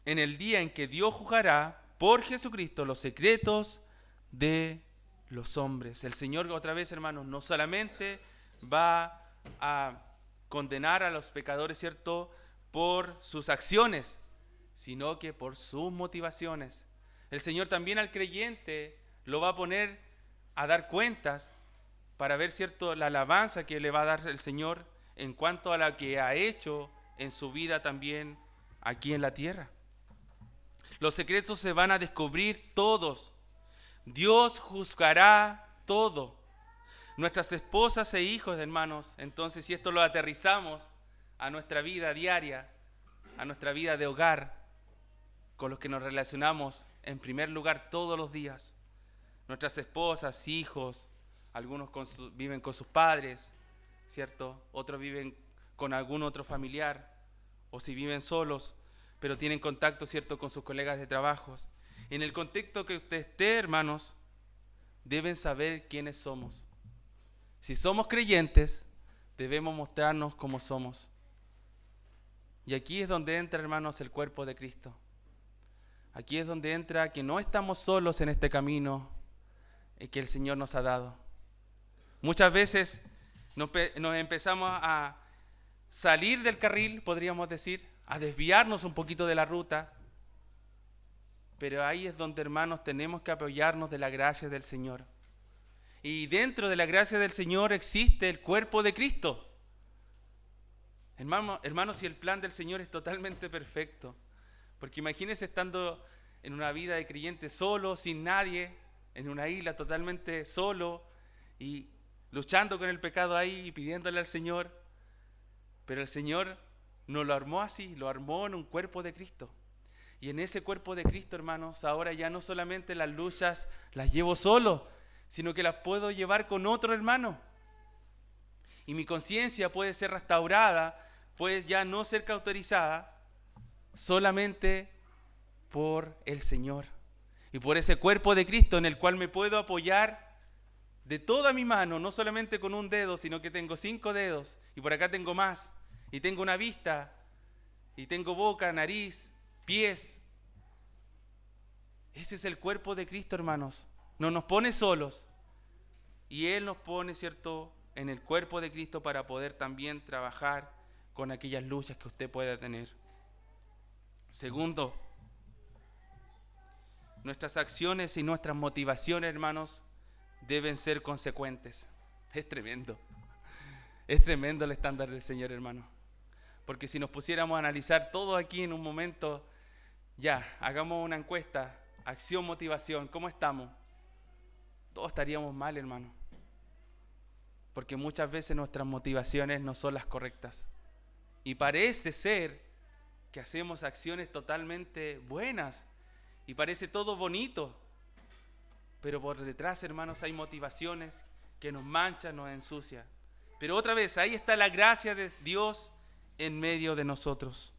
Speaker 1: en el día en que Dios juzgará por Jesucristo los secretos de los hombres. El Señor, otra vez, hermanos, no solamente va a condenar a los pecadores, ¿cierto?, por sus acciones, sino que por sus motivaciones. El Señor también al creyente lo va a poner a dar cuentas para ver, ¿cierto?, la alabanza que le va a dar el Señor en cuanto a la que ha hecho en su vida también aquí en la tierra. Los secretos se van a descubrir todos. Dios juzgará todo. Nuestras esposas e hijos, hermanos, entonces, si esto lo aterrizamos a nuestra vida diaria, a nuestra vida de hogar, con los que nos relacionamos en primer lugar todos los días, nuestras esposas, hijos, algunos viven con sus padres, ¿cierto? Otros viven con algún otro familiar, o si viven solos, pero tienen contacto, ¿cierto?, con sus colegas de trabajo. En el contexto que usted esté, hermanos, deben saber quiénes somos. Si somos creyentes, debemos mostrarnos como somos. Y aquí es donde entra, hermanos, el cuerpo de Cristo. Aquí es donde entra que no estamos solos en este camino, que el Señor nos ha dado. Muchas veces nos empezamos a salir del carril, podríamos decir, a desviarnos un poquito de la ruta, pero ahí es donde, hermanos, tenemos que apoyarnos de la gracia del Señor. Y dentro de la gracia del Señor existe el cuerpo de Cristo. Hermanos, si el plan del Señor es totalmente perfecto, porque imagínense estando en una vida de creyente solo, sin nadie, en una isla totalmente solo y luchando con el pecado ahí y pidiéndole al Señor, pero el Señor no lo armó así, lo armó en un cuerpo de Cristo. Y en ese cuerpo de Cristo, hermanos, ahora ya no solamente las luchas las llevo solo, sino que las puedo llevar con otro hermano. Y mi conciencia puede ser restaurada, puede ya no ser cauterizada solamente por el Señor. Y por ese cuerpo de Cristo en el cual me puedo apoyar de toda mi mano, no solamente con un dedo, sino que tengo 5 dedos, y por acá tengo más, y tengo una vista, y tengo boca, nariz, pies. Ese es el cuerpo de Cristo, hermanos. No nos pone solos, y Él nos pone, ¿cierto?, en el cuerpo de Cristo para poder también trabajar con aquellas luchas que usted pueda tener. Segundo, nuestras acciones y nuestras motivaciones, hermanos, deben ser consecuentes. Es tremendo el estándar del Señor, hermano. Porque si nos pusiéramos a analizar todo aquí en un momento, ya, hagamos una encuesta, acción, motivación, ¿cómo estamos? Todos estaríamos mal, hermano. Porque muchas veces nuestras motivaciones no son las correctas. Y parece ser que hacemos acciones totalmente buenas y parece todo bonito, pero por detrás, hermanos, hay motivaciones que nos manchan, nos ensucian. Pero otra vez, ahí está la gracia de Dios en medio de nosotros.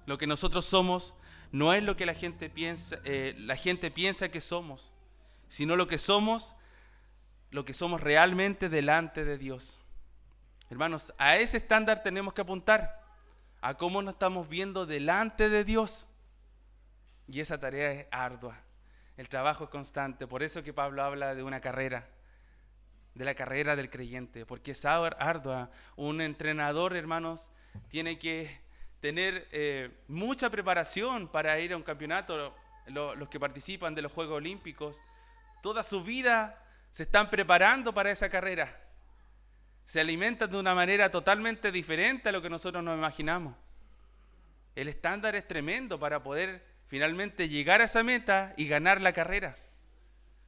Speaker 1: Lo que nosotros somos no es lo que la gente piensa que somos, sino lo que somos realmente delante de Dios. Hermanos, a ese estándar tenemos que apuntar, a cómo nos estamos viendo delante de Dios. Y esa tarea es ardua, el trabajo es constante. Por eso que Pablo habla de una carrera, de la carrera del creyente, porque es ardua. Un entrenador, hermanos, tiene que tener mucha preparación para ir a un campeonato. Los que participan de los Juegos Olímpicos, toda su vida se están preparando para esa carrera. Se alimentan de una manera totalmente diferente a lo que nosotros nos imaginamos. El estándar es tremendo para poder finalmente llegar a esa meta y ganar la carrera.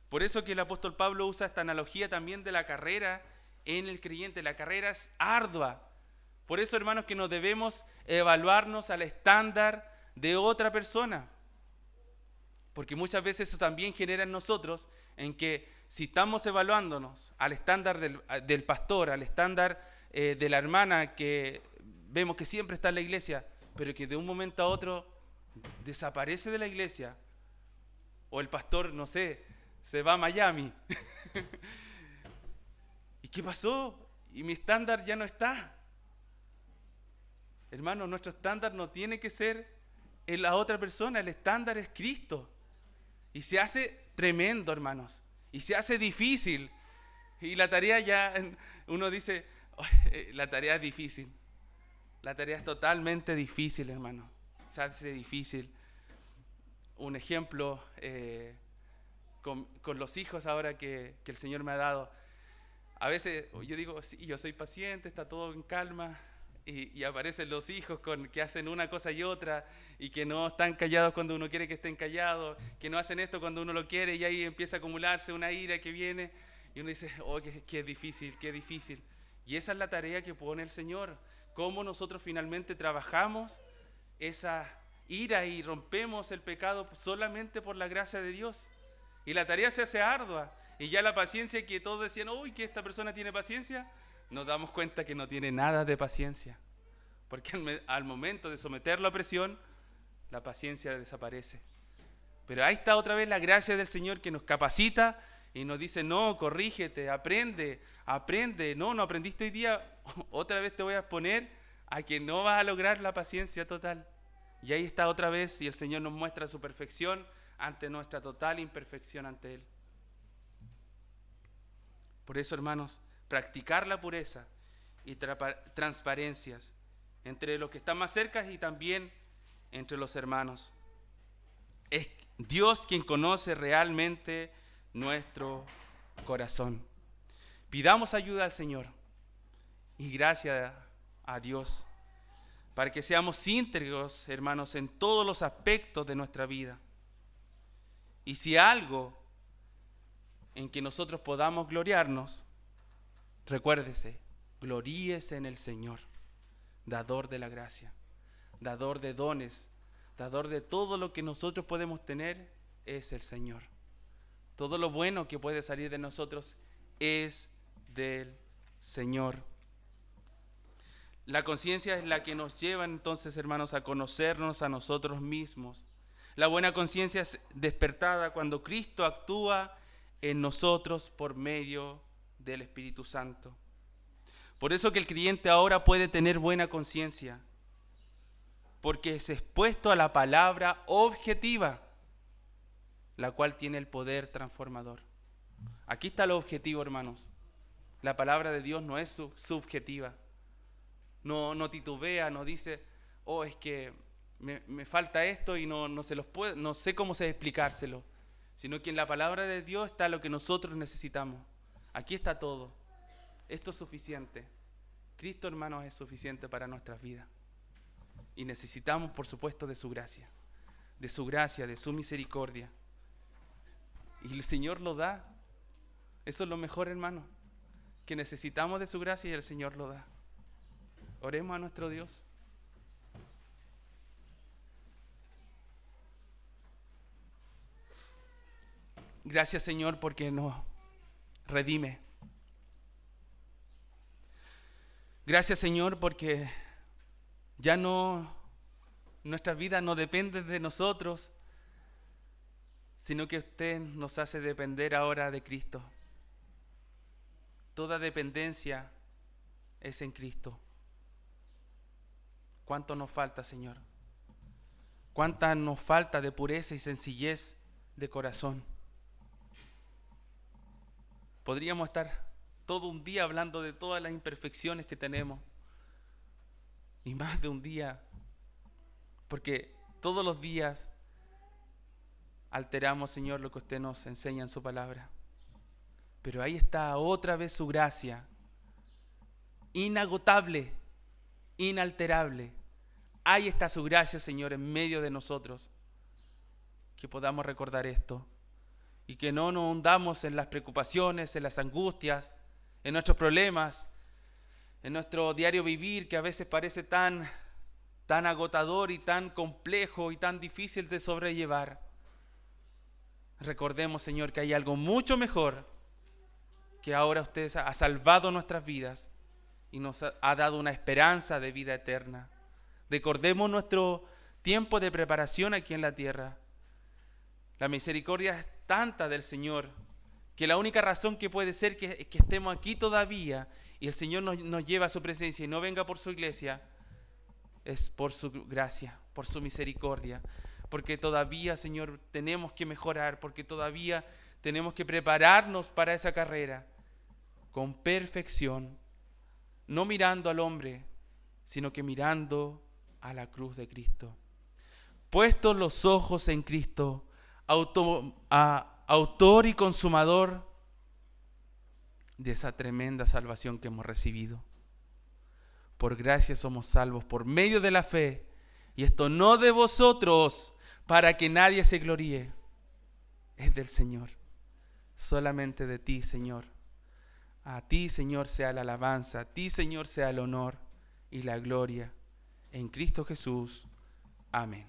Speaker 1: Por eso que el apóstol Pablo usa esta analogía también de la carrera en el creyente. La carrera es ardua. Por eso, hermanos, que no debemos evaluarnos al estándar de otra persona. Porque muchas veces eso también genera en nosotros en que si estamos evaluándonos al estándar del pastor, al estándar de la hermana que vemos que siempre está en la iglesia, pero que de un momento a otro desaparece de la iglesia, o el pastor, no sé, se va a Miami. ¿Y qué pasó? Y mi estándar ya no está. Hermano, nuestro estándar no tiene que ser en la otra persona, el estándar es Cristo. Y se hace tremendo, hermanos. Y se hace difícil. Y la tarea ya, uno dice, la tarea es difícil. La tarea es totalmente difícil, hermano. Se hace difícil. Un ejemplo con los hijos ahora que el Señor me ha dado. A veces yo digo, sí, yo soy paciente, está todo en calma. Y aparecen los hijos que hacen una cosa y otra, y que no están callados cuando uno quiere que estén callados, que no hacen esto cuando uno lo quiere, y ahí empieza a acumularse una ira que viene, y uno dice, oh, qué difícil, qué difícil. Y esa es la tarea que pone el Señor, cómo nosotros finalmente trabajamos esa ira y rompemos el pecado solamente por la gracia de Dios. Y la tarea se hace ardua, y ya la paciencia que todos decían, uy, que esta persona tiene paciencia, nos damos cuenta que no tiene nada de paciencia, porque al momento de someterlo a presión, la paciencia desaparece. Pero ahí está otra vez la gracia del Señor que nos capacita y nos dice, no, corrígete, aprende, no aprendiste hoy día, otra vez te voy a exponer a que no vas a lograr la paciencia total. Y ahí está otra vez, y el Señor nos muestra su perfección ante nuestra total imperfección ante Él. Por eso, hermanos, practicar la pureza y transparencias entre los que están más cerca y también entre los hermanos. Es Dios quien conoce realmente nuestro corazón. Pidamos ayuda al Señor y gracias a Dios para que seamos íntegros, hermanos, en todos los aspectos de nuestra vida. Y si algo en que nosotros podamos gloriarnos, recuérdese, gloríese en el Señor, dador de la gracia, dador de dones, dador de todo lo que nosotros podemos tener, es el Señor. Todo lo bueno que puede salir de nosotros es del Señor. La conciencia es la que nos lleva entonces, hermanos, a conocernos a nosotros mismos. La buena conciencia es despertada cuando Cristo actúa en nosotros por medio del Espíritu Santo. Por eso que el creyente ahora puede tener buena conciencia, porque es expuesto a la palabra objetiva, la cual tiene el poder transformador. Aquí está lo objetivo, hermanos. La palabra de Dios no es subjetiva. No titubea, no dice, es que me falta esto y no sé cómo explicárselo. Sino que en la palabra de Dios está lo que nosotros necesitamos. Aquí está todo. Esto es suficiente. Cristo, hermanos, es suficiente para nuestras vidas. Y necesitamos, por supuesto, de su gracia, de su misericordia. Y el Señor lo da. Eso es lo mejor, hermano, que necesitamos de su gracia y el Señor lo da. Oremos a nuestro Dios. Gracias, Señor, porque nos redime. Gracias, Señor, porque ya nuestra vida no depende de nosotros, sino que usted nos hace depender ahora de Cristo. Toda dependencia es en Cristo. ¿Cuánto nos falta, Señor? ¿Cuánta nos falta de pureza y sencillez de corazón? Podríamos estar todo un día hablando de todas las imperfecciones que tenemos. Y más de un día. Porque todos los días alteramos, Señor, lo que usted nos enseña en su palabra. Pero ahí está otra vez su gracia. Inagotable, inalterable. Ahí está su gracia, Señor, en medio de nosotros. Que podamos recordar esto. Y que no nos hundamos en las preocupaciones, en las angustias, en nuestros problemas, en nuestro diario vivir, que a veces parece tan agotador y tan complejo y tan difícil de sobrellevar. Recordemos, Señor, que hay algo mucho mejor, que ahora usted ha salvado nuestras vidas y nos ha dado una esperanza de vida eterna. Recordemos nuestro tiempo de preparación aquí en la tierra. La misericordia es tanta del Señor que la única razón que puede ser que estemos aquí todavía y el Señor nos lleva a su presencia y no venga por su iglesia es por su gracia, por su misericordia. Porque todavía, Señor, tenemos que mejorar, porque todavía tenemos que prepararnos para esa carrera con perfección, no mirando al hombre, sino que mirando a la cruz de Cristo. Puestos los ojos en Cristo, autor y consumador de esa tremenda salvación que hemos recibido. Por gracia somos salvos por medio de la fe, y esto no de vosotros, para que nadie se gloríe. Es del Señor, solamente de ti, Señor. A ti, Señor, sea la alabanza, a ti, Señor, sea el honor y la gloria. En Cristo Jesús. Amén.